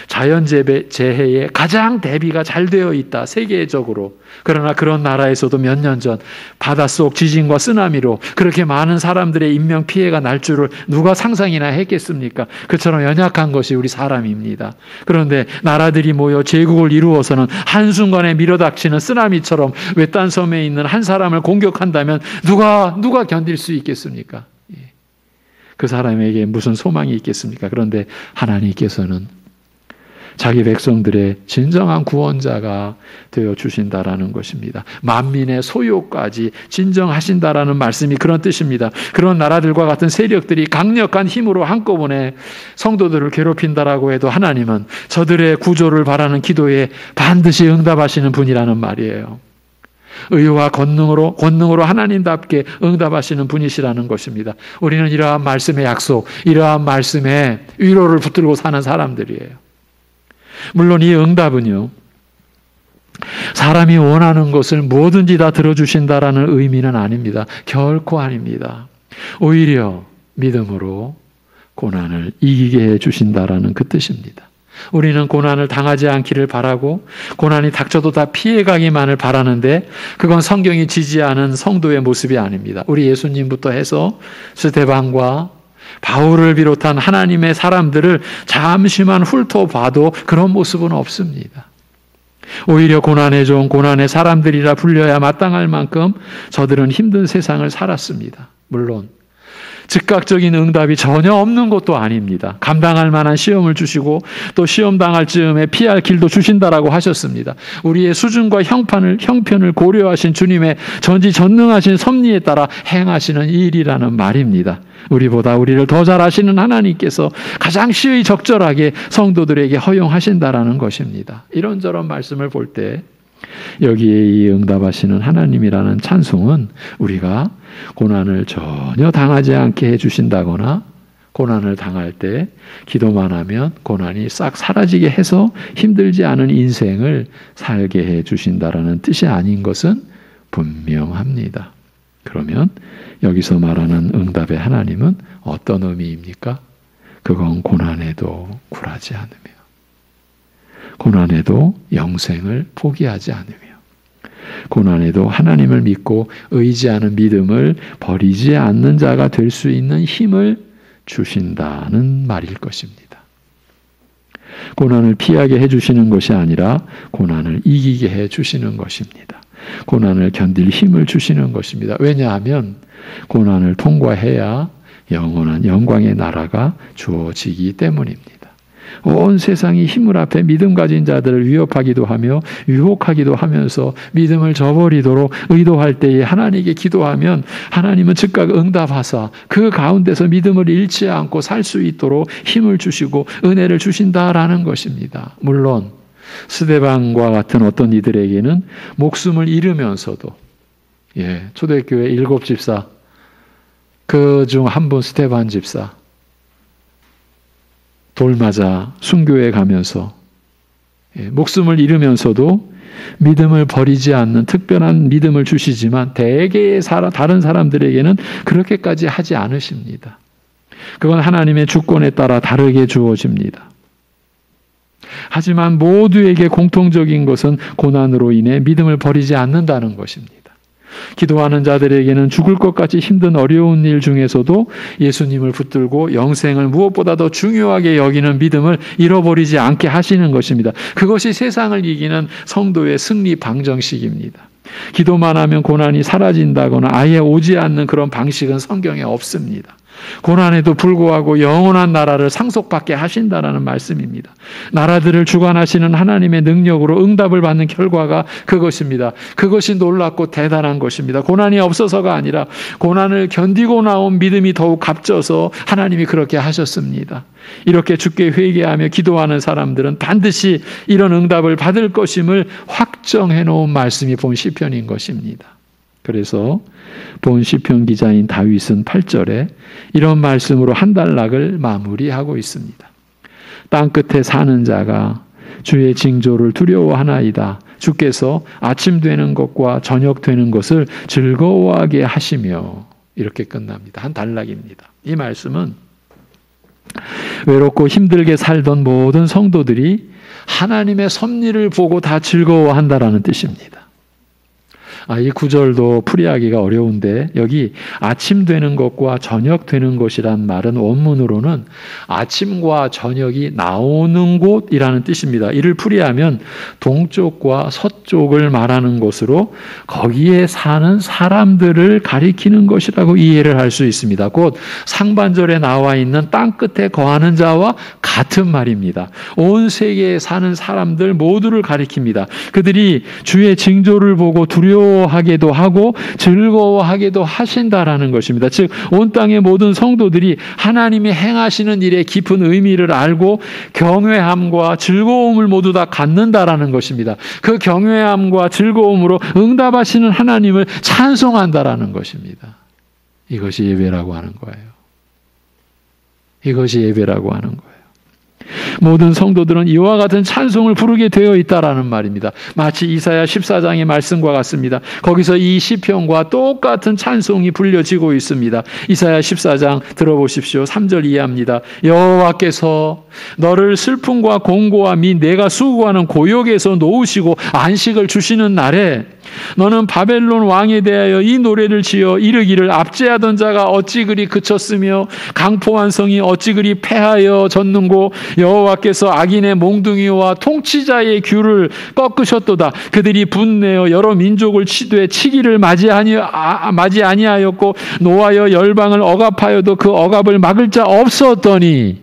[SPEAKER 1] 자연재해에 가장 대비가 잘 되어 있다, 세계적으로. 그러나 그런 나라에서도 몇 년 전 바닷속 지진과 쓰나미로 그렇게 많은 사람들의 인명피해가 날 줄을 누가 상상이나 했겠습니까? 그처럼 연약한 것이 우리 사람입니다. 그런데 나라들이 모여 제국을 이루어서는 한순간에 밀어닥치는 쓰나미처럼 외딴 섬에 있는 한 사람을 공격한다면 누가 견딜 수 있겠습니까? 그 사람에게 무슨 소망이 있겠습니까? 그런데 하나님께서는 자기 백성들의 진정한 구원자가 되어 주신다라는 것입니다. 만민의 소유까지 진정하신다라는 말씀이 그런 뜻입니다. 그런 나라들과 같은 세력들이 강력한 힘으로 한꺼번에 성도들을 괴롭힌다라고 해도 하나님은 저들의 구조를 바라는 기도에 반드시 응답하시는 분이라는 말이에요. 의와 권능으로 하나님답게 응답하시는 분이시라는 것입니다. 우리는 이러한 말씀의 약속, 이러한 말씀에 위로를 붙들고 사는 사람들이에요. 물론 이 응답은요, 사람이 원하는 것을 뭐든지 다 들어주신다라는 의미는 아닙니다. 결코 아닙니다. 오히려 믿음으로 고난을 이기게 해주신다라는 그 뜻입니다. 우리는 고난을 당하지 않기를 바라고 고난이 닥쳐도 다 피해가기만을 바라는데 그건 성경이 지지하는 성도의 모습이 아닙니다. 우리 예수님부터 해서 스데반과 바울을 비롯한 하나님의 사람들을 잠시만 훑어봐도 그런 모습은 없습니다. 오히려 고난에 좋은 고난의 사람들이라 불려야 마땅할 만큼 저들은 힘든 세상을 살았습니다. 물론 즉각적인 응답이 전혀 없는 것도 아닙니다. 감당할 만한 시험을 주시고 또 시험 당할 즈음에 피할 길도 주신다라고 하셨습니다. 우리의 수준과 형편을 고려하신 주님의 전지전능하신 섭리에 따라 행하시는 일이라는 말입니다. 우리보다 우리를 더 잘 아시는 하나님께서 가장 시의 적절하게 성도들에게 허용하신다라는 것입니다. 이런저런 말씀을 볼 때 여기에 이 응답하시는 하나님이라는 찬송은 우리가 고난을 전혀 당하지 않게 해주신다거나 고난을 당할 때 기도만 하면 고난이 싹 사라지게 해서 힘들지 않은 인생을 살게 해주신다라는 뜻이 아닌 것은 분명합니다. 그러면 여기서 말하는 응답의 하나님은 어떤 의미입니까? 그건 고난에도 굴하지 않으며 고난에도 영생을 포기하지 않으며 고난에도 하나님을 믿고 의지하는 믿음을 버리지 않는 자가 될 수 있는 힘을 주신다는 말일 것입니다. 고난을 피하게 해주시는 것이 아니라 고난을 이기게 해주시는 것입니다. 고난을 견딜 힘을 주시는 것입니다. 왜냐하면 고난을 통과해야 영원한 영광의 나라가 주어지기 때문입니다. 온 세상이 힘을 앞에 믿음 가진 자들을 위협하기도 하며 유혹하기도 하면서 믿음을 저버리도록 의도할 때에 하나님께 기도하면 하나님은 즉각 응답하사 그 가운데서 믿음을 잃지 않고 살 수 있도록 힘을 주시고 은혜를 주신다라는 것입니다. 물론 스데반과 같은 어떤 이들에게는 목숨을 잃으면서도 초대교회 7집사 그 중 한 분 스데반 집사 돌 맞아 순교에 가면서 목숨을 잃으면서도 믿음을 버리지 않는 특별한 믿음을 주시지만 대개의 다른 사람들에게는 그렇게까지 하지 않으십니다. 그건 하나님의 주권에 따라 다르게 주어집니다. 하지만 모두에게 공통적인 것은 고난으로 인해 믿음을 버리지 않는다는 것입니다. 기도하는 자들에게는 죽을 것 같이 힘든 어려운 일 중에서도 예수님을 붙들고 영생을 무엇보다 더 중요하게 여기는 믿음을 잃어버리지 않게 하시는 것입니다. 그것이 세상을 이기는 성도의 승리 방정식입니다. 기도만 하면 고난이 사라진다거나 아예 오지 않는 그런 방식은 성경에 없습니다. 고난에도 불구하고 영원한 나라를 상속받게 하신다라는 말씀입니다. 나라들을 주관하시는 하나님의 능력으로 응답을 받는 결과가 그것입니다. 그것이 놀랍고 대단한 것입니다. 고난이 없어서가 아니라 고난을 견디고 나온 믿음이 더욱 값져서 하나님이 그렇게 하셨습니다. 이렇게 주께 회개하며 기도하는 사람들은 반드시 이런 응답을 받을 것임을 확정해 놓은 말씀이 본 시편인 것입니다. 그래서 본 시편 기자인 다윗은 8절에 이런 말씀으로 한 단락을 마무리하고 있습니다. 땅끝에 사는 자가 주의 징조를 두려워하나이다. 주께서 아침 되는 것과 저녁 되는 것을 즐거워하게 하시며, 이렇게 끝납니다. 한 단락입니다. 이 말씀은 외롭고 힘들게 살던 모든 성도들이 하나님의 섭리를 보고 다 즐거워한다라는 뜻입니다. 이 구절도 풀이하기가 어려운데 여기 아침 되는 것과 저녁 되는 것이란 말은 원문으로는 아침과 저녁이 나오는 곳이라는 뜻입니다. 이를 풀이하면 동쪽과 서쪽을 말하는 것으로 거기에 사는 사람들을 가리키는 것이라고 이해를 할 수 있습니다. 곧 상반절에 나와 있는 땅끝에 거하는 자와 같은 말입니다. 온 세계에 사는 사람들 모두를 가리킵니다. 그들이 주의 징조를 보고 두려워하게도 하고 즐거워하게도 하신다라는 것입니다. 즉 온 땅의 모든 성도들이 하나님이 행하시는 일의 깊은 의미를 알고 경외함과 즐거움을 모두 다 갖는다라는 것입니다. 그 경외함과 즐거움으로 응답하시는 하나님을 찬송한다라는 것입니다. 이것이 예배라고 하는 거예요. 이것이 예배라고 하는 거예요. 모든 성도들은 이와 같은 찬송을 부르게 되어 있다라는 말입니다. 마치 이사야 14장의 말씀과 같습니다. 거기서 이 시편과 똑같은 찬송이 불려지고 있습니다. 이사야 14장 들어보십시오. 3절 이해합니다. 여호와께서 너를 슬픔과 공고와 및 내가 수고하는 고역에서 놓으시고 안식을 주시는 날에 너는 바벨론 왕에 대하여 이 노래를 지어 이르기를 압제하던 자가 어찌 그리 그쳤으며 강포한 성이 어찌 그리 패하여 졌는고 여호와께서 악인의 몽둥이와 통치자의 규를 꺾으셨도다. 그들이 분내어 여러 민족을 치되 치기를 맞이 아니하였고 노하여 열방을 억압하여도 그 억압을 막을 자 없었더니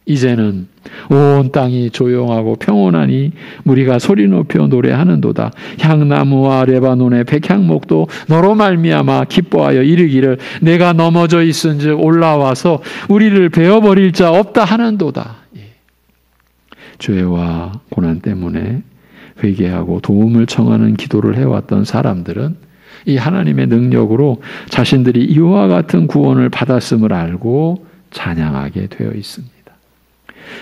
[SPEAKER 1] 이제는 온 땅이 조용하고 평온하니 무리가 소리 높여 노래하는도다. 향나무와 레바논의 백향목도 너로 말미암아 기뻐하여 이르기를 내가 넘어져 있은즉 올라와서 우리를 베어버릴 자 없다 하는도다. 죄와 고난 때문에 회개하고 도움을 청하는 기도를 해왔던 사람들은 이 하나님의 능력으로 자신들이 이와 같은 구원을 받았음을 알고 찬양하게 되어 있습니다.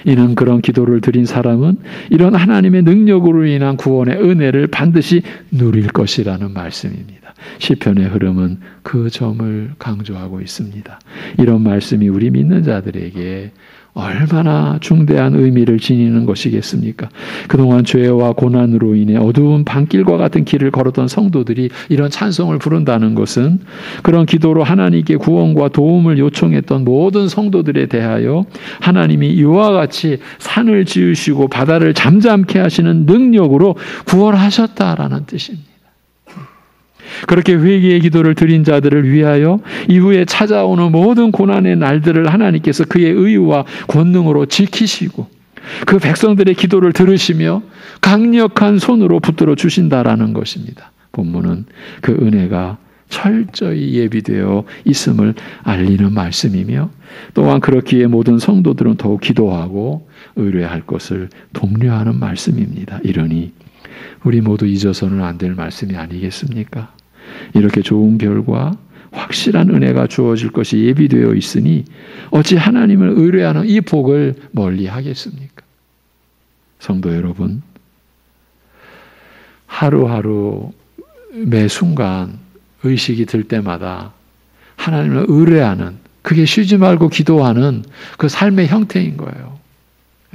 [SPEAKER 1] 이는 그런 기도를 드린 사람은 이런 하나님의 능력으로 인한 구원의 은혜를 반드시 누릴 것이라는 말씀입니다. 시편의 흐름은 그 점을 강조하고 있습니다. 이런 말씀이 우리 믿는 자들에게 얼마나 중대한 의미를 지니는 것이겠습니까? 그동안 죄와 고난으로 인해 어두운 밤길과 같은 길을 걸었던 성도들이 이런 찬송을 부른다는 것은 그런 기도로 하나님께 구원과 도움을 요청했던 모든 성도들에 대하여 하나님이 이와 같이 산을 지으시고 바다를 잠잠케 하시는 능력으로 구원하셨다라는 뜻입니다. 그렇게 회개의 기도를 드린 자들을 위하여 이후에 찾아오는 모든 고난의 날들을 하나님께서 그의 의와 권능으로 지키시고 그 백성들의 기도를 들으시며 강력한 손으로 붙들어 주신다라는 것입니다. 본문은 그 은혜가 철저히 예비되어 있음을 알리는 말씀이며 또한 그렇기에 모든 성도들은 더욱 기도하고 의뢰할 것을 독려하는 말씀입니다. 이러니 우리 모두 잊어서는 안 될 말씀이 아니겠습니까? 이렇게 좋은 결과 확실한 은혜가 주어질 것이 예비되어 있으니 어찌 하나님을 의뢰하는 이 복을 멀리 하겠습니까? 성도 여러분, 하루하루 매 순간 의식이 들 때마다 하나님을 의뢰하는, 그게 쉬지 말고 기도하는 그 삶의 형태인 거예요.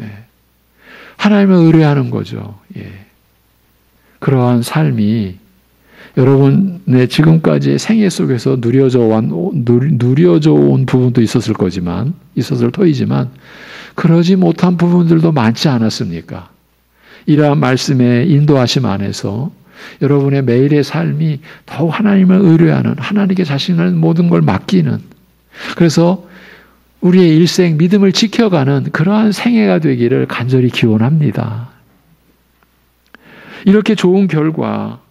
[SPEAKER 1] 예. 하나님을 의뢰하는 거죠. 예. 그러한 삶이 여러분의 지금까지의 생애 속에서 누려져 온 부분도 있었을 거지만, 있었을 터이지만, 그러지 못한 부분들도 많지 않았습니까? 이러한 말씀의 인도하심 안에서 여러분의 매일의 삶이 더욱 하나님을 의뢰하는, 하나님께 자신을 모든 걸 맡기는, 그래서 우리의 일생 믿음을 지켜가는 그러한 생애가 되기를 간절히 기원합니다. 이렇게 좋은 결과,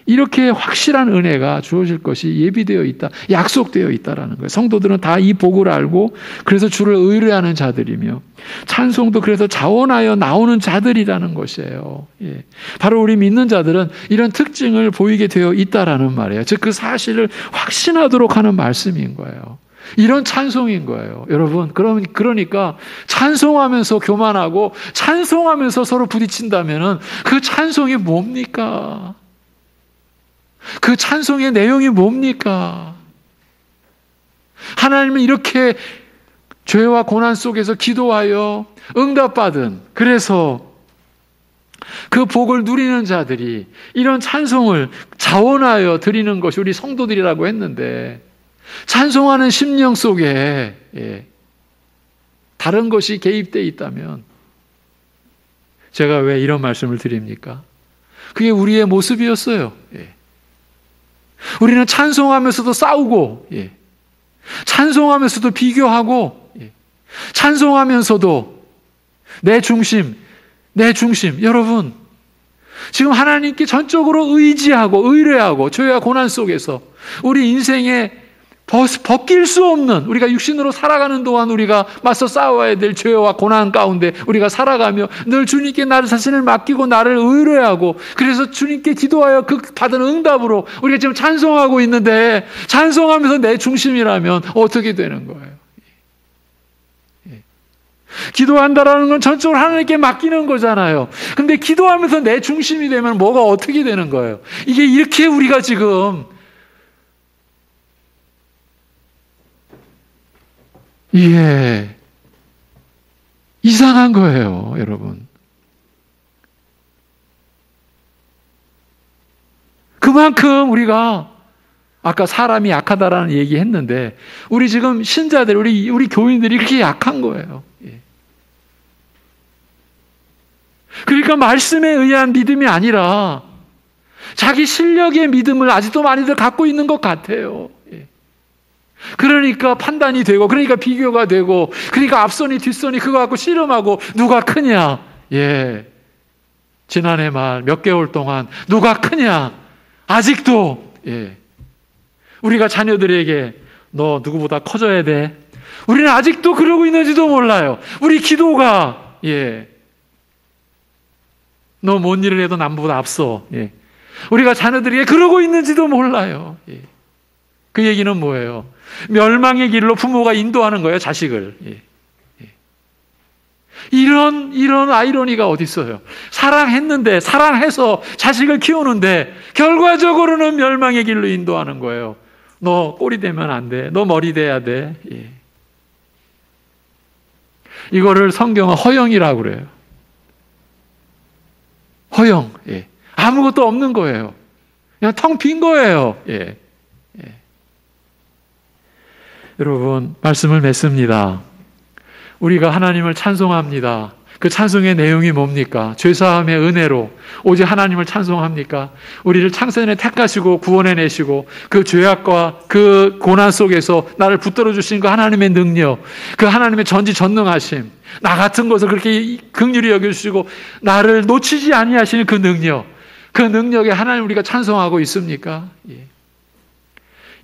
[SPEAKER 1] 이렇게 확실한 은혜가 주어질 것이 예비되어 있다, 약속되어 있다라는 거예요. 성도들은 다 이 복을 알고 그래서 주를 의뢰하는 자들이며 찬송도 그래서 자원하여 나오는 자들이라는 것이에요. 바로 우리 믿는 자들은 이런 특징을 보이게 되어 있다라는 말이에요. 즉 그 사실을 확신하도록 하는 말씀인 거예요. 이런 찬송인 거예요. 여러분, 그러니까 찬송하면서 교만하고 찬송하면서 서로 부딪힌다면 그 찬송이 뭡니까? 그 찬송의 내용이 뭡니까? 하나님은 이렇게 죄와 고난 속에서 기도하여 응답받은, 그래서 그 복을 누리는 자들이 이런 찬송을 자원하여 드리는 것이 우리 성도들이라고 했는데, 찬송하는 심령 속에 다른 것이 개입되어 있다면 제가 왜 이런 말씀을 드립니까? 그게 우리의 모습이었어요. 우리는 찬송하면서도 싸우고, 찬송하면서도 비교하고, 찬송하면서도 내 중심. 여러분, 지금 하나님께 전적으로 의지하고 의뢰하고 죄와 고난 속에서 우리 인생에 벗길 수 없는, 우리가 육신으로 살아가는 동안 우리가 맞서 싸워야 될 죄와 고난 가운데 우리가 살아가며 늘 주님께 나를 자신을 맡기고 나를 의뢰하고, 그래서 주님께 기도하여 그 받은 응답으로 우리가 지금 찬송하고 있는데, 찬송하면서 내 중심이라면 어떻게 되는 거예요? 기도한다라는 건 전적으로 하나님께 맡기는 거잖아요. 근데 기도하면서 내 중심이 되면 뭐가 어떻게 되는 거예요? 이게 이렇게 우리가 지금 이상한 거예요, 여러분. 그만큼 우리가 아까 사람이 약하다라는 얘기 했는데, 우리 지금 신자들, 우리 교인들이 그렇게 약한 거예요. 그러니까 말씀에 의한 믿음이 아니라 자기 실력의 믿음을 아직도 많이들 갖고 있는 것 같아요. 그러니까 판단이 되고, 그러니까 비교가 되고, 그러니까 앞선이 뒷선이 그거 갖고 씨름하고 누가 크냐. 지난해 말 몇 개월 동안 누가 크냐. 아직도 우리가 자녀들에게 너 누구보다 커져야 돼. 우리는 아직도 그러고 있는지도 몰라요. 우리 기도가 너 뭔 일을 해도 남보다 앞서. 우리가 자녀들에게 그러고 있는지도 몰라요. 그 얘기는 뭐예요? 멸망의 길로 부모가 인도하는 거예요, 자식을. 이런 아이러니가 어디 있어요? 사랑했는데, 사랑해서 자식을 키우는데 결과적으로는 멸망의 길로 인도하는 거예요. 너 꼬리 대면 안 돼. 너 머리 대야 돼. 이거를 성경은 허영이라고 그래요. 허영. 아무것도 없는 거예요. 그냥 텅 빈 거예요. 여러분, 말씀을 맺습니다. 우리가 하나님을 찬송합니다. 그 찬송의 내용이 뭡니까? 죄사함의 은혜로 오직 하나님을 찬송합니까? 우리를 창세전에 택하시고 구원해내시고 그 죄악과 그 고난 속에서 나를 붙들어 주신 그 하나님의 능력, 그 하나님의 전지전능하심, 나 같은 것을 그렇게 긍휼히 여겨주시고 나를 놓치지 아니하시는 그 능력, 그 능력에 하나님 우리가 찬송하고 있습니까? 예.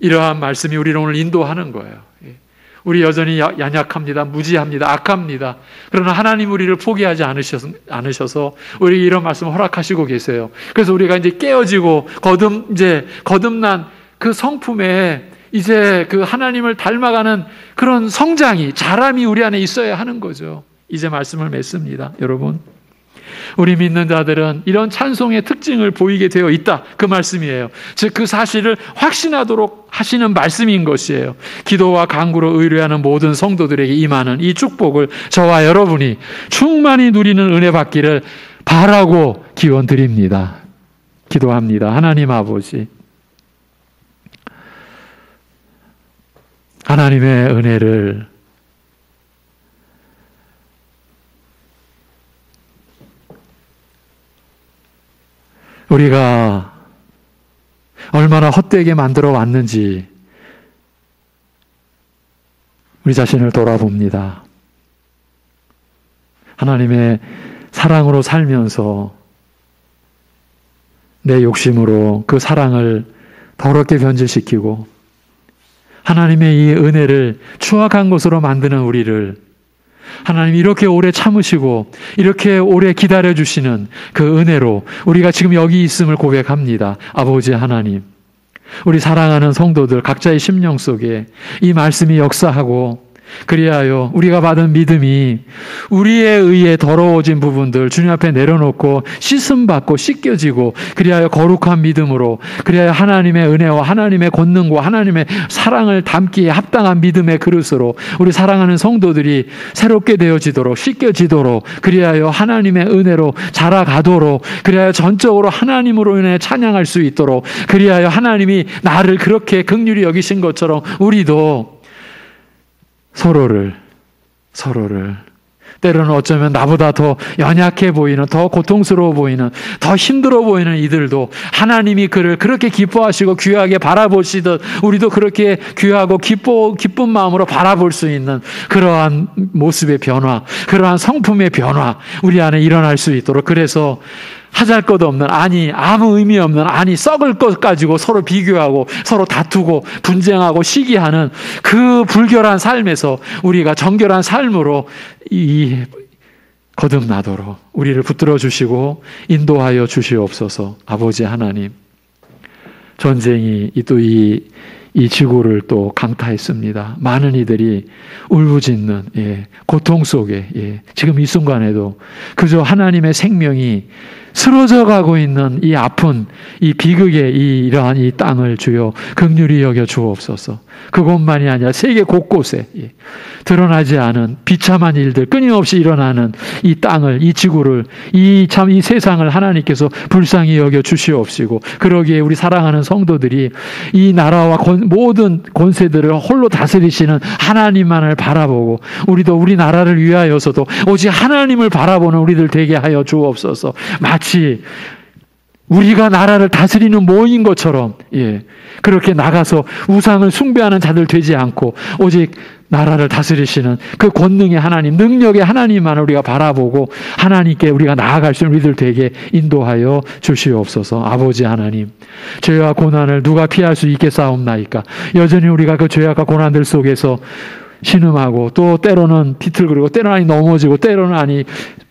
[SPEAKER 1] 이러한 말씀이 우리를 오늘 인도하는 거예요. 예. 우리 여전히 연약합니다. 무지합니다. 악합니다. 그러나 하나님 우리를 포기하지 않으셔서 우리 이런 말씀을 허락하시고 계세요. 그래서 우리가 이제 깨어지고 거듭난 그 성품에 이제 그 하나님을 닮아가는 그런 성장이, 자람이 우리 안에 있어야 하는 거죠. 이제 말씀을 맺습니다. 여러분, 우리 믿는 자들은 이런 찬송의 특징을 보이게 되어 있다, 그 말씀이에요. 즉 그 사실을 확신하도록 하시는 말씀인 것이에요. 기도와 간구로 의뢰하는 모든 성도들에게 임하는 이 축복을 저와 여러분이 충만히 누리는 은혜 받기를 바라고 기원 드립니다. 기도합니다. 하나님 아버지, 하나님의 은혜를 우리가 얼마나 헛되게 만들어 왔는지 우리 자신을 돌아봅니다. 하나님의 사랑으로 살면서 내 욕심으로 그 사랑을 더럽게 변질시키고 하나님의 이 은혜를 추악한 것으로 만드는 우리를 하나님이 이렇게 오래 참으시고 이렇게 오래 기다려주시는 그 은혜로 우리가 지금 여기 있음을 고백합니다. 아버지 하나님, 우리 사랑하는 성도들 각자의 심령 속에 이 말씀이 역사하고 그리하여 우리가 받은 믿음이 우리에 의해 더러워진 부분들 주님 앞에 내려놓고 씻음받고 씻겨지고 그리하여 거룩한 믿음으로 그리하여 하나님의 은혜와 하나님의 권능과 하나님의 사랑을 담기에 합당한 믿음의 그릇으로 우리 사랑하는 성도들이 새롭게 되어지도록 씻겨지도록 그리하여 하나님의 은혜로 자라가도록 그리하여 전적으로 하나님으로 인해 찬양할 수 있도록 그리하여 하나님이 나를 그렇게 긍휼히 여기신 것처럼 우리도 서로를 때로는 어쩌면 나보다 더 연약해 보이는, 더 고통스러워 보이는, 더 힘들어 보이는 이들도 하나님이 그를 그렇게 기뻐하시고 귀하게 바라보시듯 우리도 그렇게 귀하고 기쁜 마음으로 바라볼 수 있는 그러한 모습의 변화, 그러한 성품의 변화 우리 안에 일어날 수 있도록, 그래서 하잘것없는, 아니 아무 의미 없는, 아니 썩을 것 가지고 서로 비교하고 서로 다투고 분쟁하고 시기하는 그 불결한 삶에서 우리가 정결한 삶으로 거듭나도록 우리를 붙들어 주시고 인도하여 주시옵소서. 아버지 하나님, 전쟁이 또 이 지구를 또 강타했습니다. 많은 이들이 울부짖는 고통 속에 지금 이 순간에도 그저 하나님의 생명이 쓰러져 가고 있는 이 아픈 이 비극의 이러한 이 땅을 주여 긍휼히 여겨 주옵소서. 그곳만이 아니라 세계 곳곳에 드러나지 않은 비참한 일들 끊임없이 일어나는 이 땅을, 이 지구를, 이 세상을 하나님께서 불쌍히 여겨 주시옵시고, 그러기에 우리 사랑하는 성도들이 이 나라와 모든 권세들을 홀로 다스리시는 하나님만을 바라보고 우리도 우리 나라를 위하여서도 오직 하나님을 바라보는 우리들 되게 하여 주옵소서. 마치 우리가 나라를 다스리는 모인 것처럼 그렇게 나가서 우상을 숭배하는 자들 되지 않고 오직 나라를 다스리시는 그 권능의 하나님, 능력의 하나님만을 우리가 바라보고 하나님께 우리가 나아갈 수 있는 우리들 되게 인도하여 주시옵소서. 아버지 하나님, 죄와 고난을 누가 피할 수 있겠사옵나이까? 여전히 우리가 그 죄악과 고난들 속에서 신음하고 또 때로는 비틀거리고 때로는 넘어지고 때로는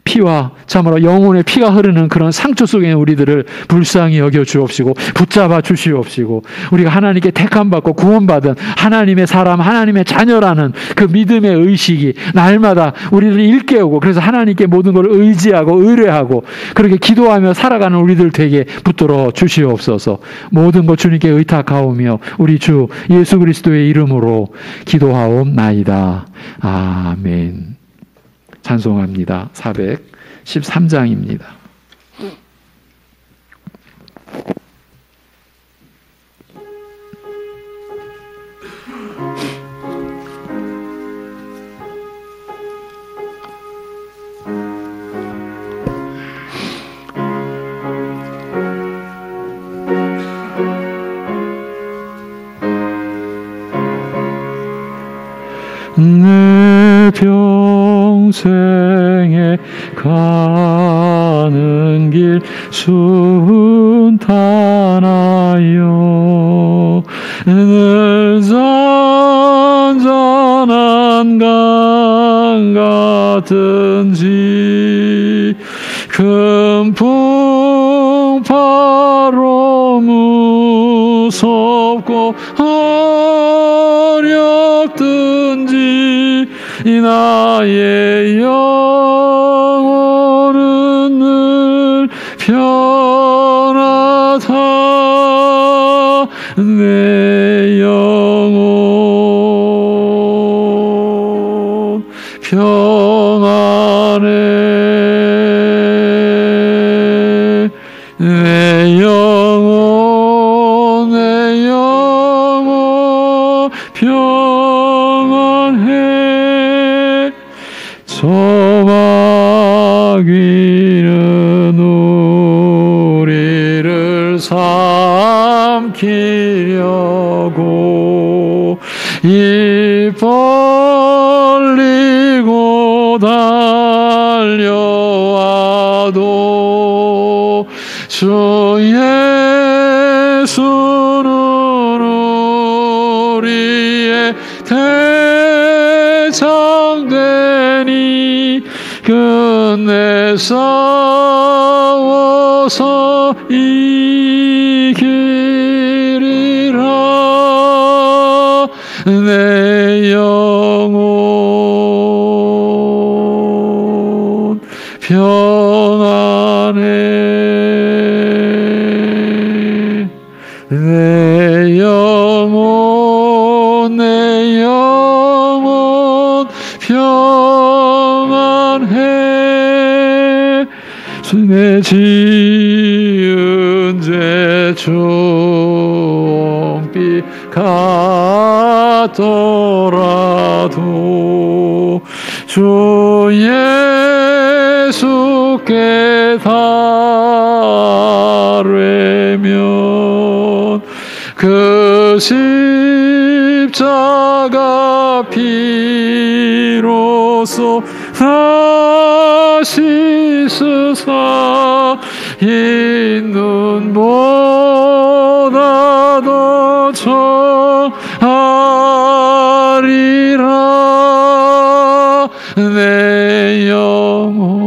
[SPEAKER 1] 피와 참으로 영혼의 피가 흐르는 그런 상처 속에 있는 우리들을 불쌍히 여겨 주옵시고 붙잡아 주시옵시고 우리가 하나님께 택함받고 구원받은 하나님의 사람, 하나님의 자녀라는 그 믿음의 의식이 날마다 우리를 일깨우고, 그래서 하나님께 모든 걸 의지하고 의뢰하고 그렇게 기도하며 살아가는 우리들 되게 붙들어 주시옵소서. 모든 것 주님께 의탁하오며 우리 주 예수 그리스도의 이름으로 기도하옵나이다. 아멘. 찬송합니다. 413장입니다. 평생에 가는 길 순탄하여 늘 잔잔한 강 같은지 큰 풍파로 무섭고 어렵든지 나의 영혼은 늘 편하다. 내 영혼 평안해. 내 영혼 평안해. 소망이는 우리를 삼키려고 입 벌리고 달려와도 주 예수는 우리의 대장되니 끝내 싸워서 이기리라. 내 영혼 평안해. 내 영혼 평안해. 내 지은 죄 종비 같더라도 주 예수께 달래면 그 십자가 피로써 다시 쓰사 있는 보다 더 정하리라. 내 영혼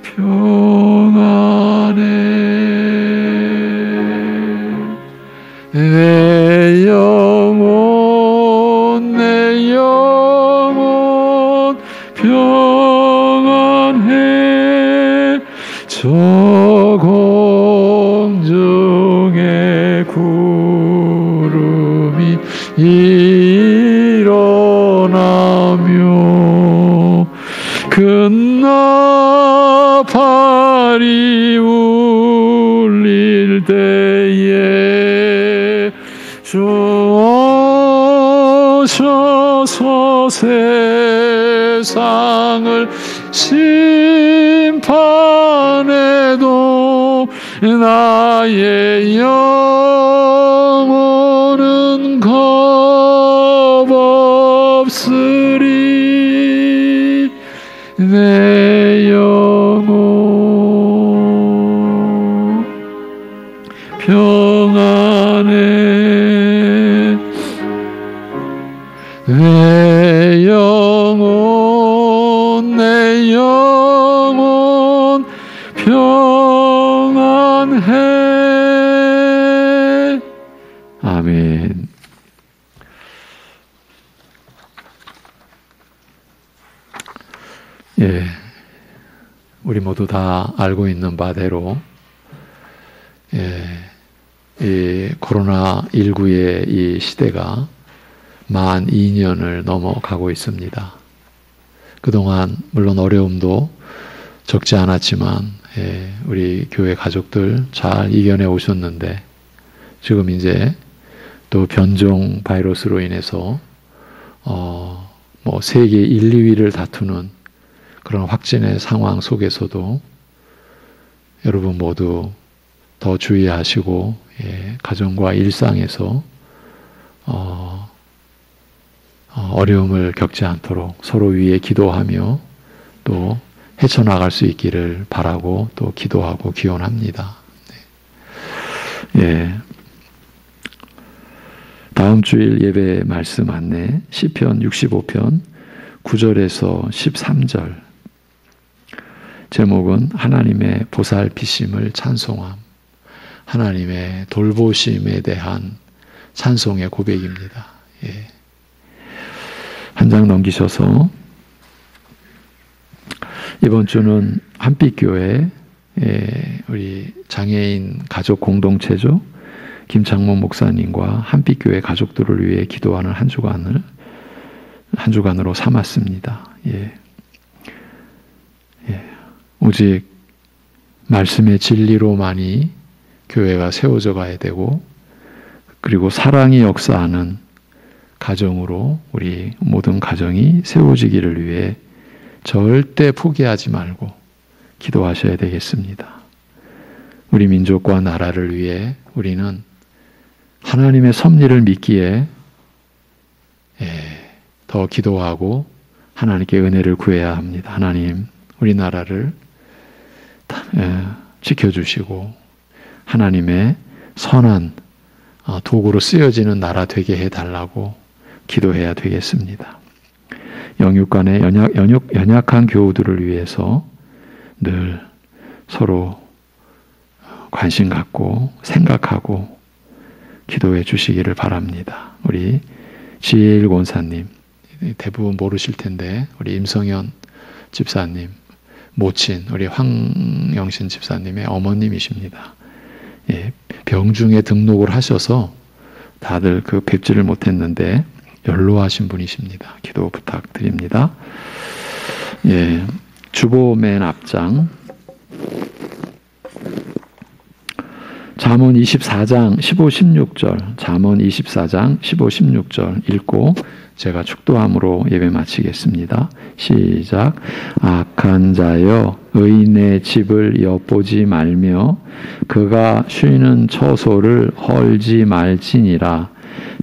[SPEAKER 1] 평안해. 내 영혼 평안해. 저 공중에 구름이 일어나며 큰 나팔이 울릴 때에 주 오셔서 세상을 심판해도 나의 영혼은 겁없으리. 내 영혼 평안해. 내 영혼 평안해. 아멘. 예, 우리 모두 다 알고 있는 바대로 이 코로나19의 이 시대가 만 2년을 넘어가고 있습니다. 그동안 물론 어려움도 적지 않았지만 우리 교회 가족들 잘 이겨내 오셨는데 지금 이제 또 변종 바이러스로 인해서 뭐 세계 1, 2위를 다투는 그런 확진의 상황 속에서도 여러분 모두 더 주의하시고 가정과 일상에서 어려움을 겪지 않도록 서로 위해 기도하며 또 헤쳐나갈 수 있기를 바라고 또 기도하고 기원합니다. 예. 다음 주일 예배 말씀 안내 시편 65편 9절에서 13절 제목은 하나님의 보살피심을 찬송함. 하나님의 돌보심에 대한 찬송의 고백입니다. 예. 한 장 넘기셔서 이번 주는 한빛교회 우리 장애인 가족 공동체죠. 김창모 목사님과 한빛교회 가족들을 위해 기도하는 한 주간으로 삼았습니다. 예. 예. 오직 말씀의 진리로만이 교회가 세워져 가야 되고 그리고 사랑이 역사하는 가정으로 우리 모든 가정이 세워지기를 위해 절대 포기하지 말고 기도하셔야 되겠습니다. 우리 민족과 나라를 위해 우리는 하나님의 섭리를 믿기에 더 기도하고 하나님께 은혜를 구해야 합니다. 하나님, 우리 나라를 지켜주시고 하나님의 선한 도구로 쓰여지는 나라 되게 해달라고 기도해야 되겠습니다. 영육간의 연약한 교우들을 위해서 늘 서로 관심 갖고 생각하고 기도해 주시기를 바랍니다. 우리 지혜일 권사님 대부분 모르실 텐데 우리 임성현 집사님 모친 우리 황영신 집사님의 어머님이십니다. 예, 병중에 등록을 하셔서 다들 뵙지를 못했는데 연로하신 분이십니다. 기도 부탁드립니다. 예, 주보 맨 앞장 잠언 24장 15, 16절 잠언 24장 15, 16절 읽고 제가 축도함으로 예배 마치겠습니다. 시작. 악한 자여 의인의 집을 엿보지 말며 그가 쉬는 처소를 헐지 말지니라.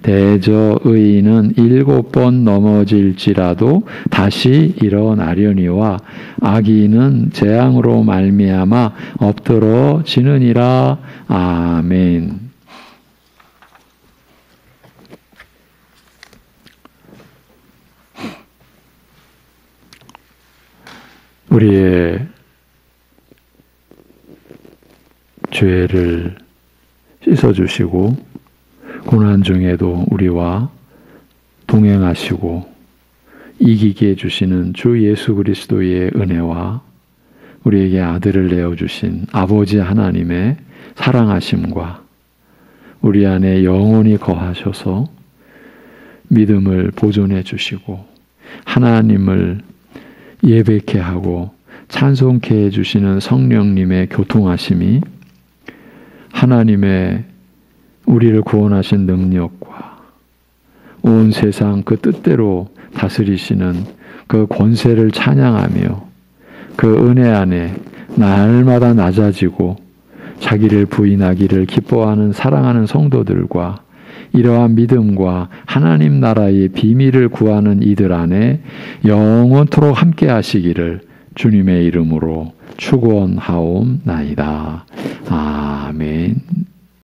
[SPEAKER 1] 대저 의인은 7번 넘어질지라도 다시 일어나려니와 악인은 재앙으로 말미암아 엎드러지느니라. 아멘. 우리의 죄를 씻어주시고 고난 중에도 우리와 동행하시고 이기게 해주시는 주 예수 그리스도의 은혜와 우리에게 아들을 내어주신 아버지 하나님의 사랑하심과 우리 안에 영원히 거하셔서 믿음을 보존해 주시고 하나님을 예배케 하고 찬송케 해주시는 성령님의 교통하심이 하나님의 우리를 구원하신 능력과 온 세상 그 뜻대로 다스리시는 그 권세를 찬양하며 그 은혜 안에 날마다 낮아지고 자기를 부인하기를 기뻐하는 사랑하는 성도들과 이러한 믿음과 하나님 나라의 비밀을 구하는 이들 안에 영원토록 함께 하시기를 주님의 이름으로 축원하옵나이다. 아멘.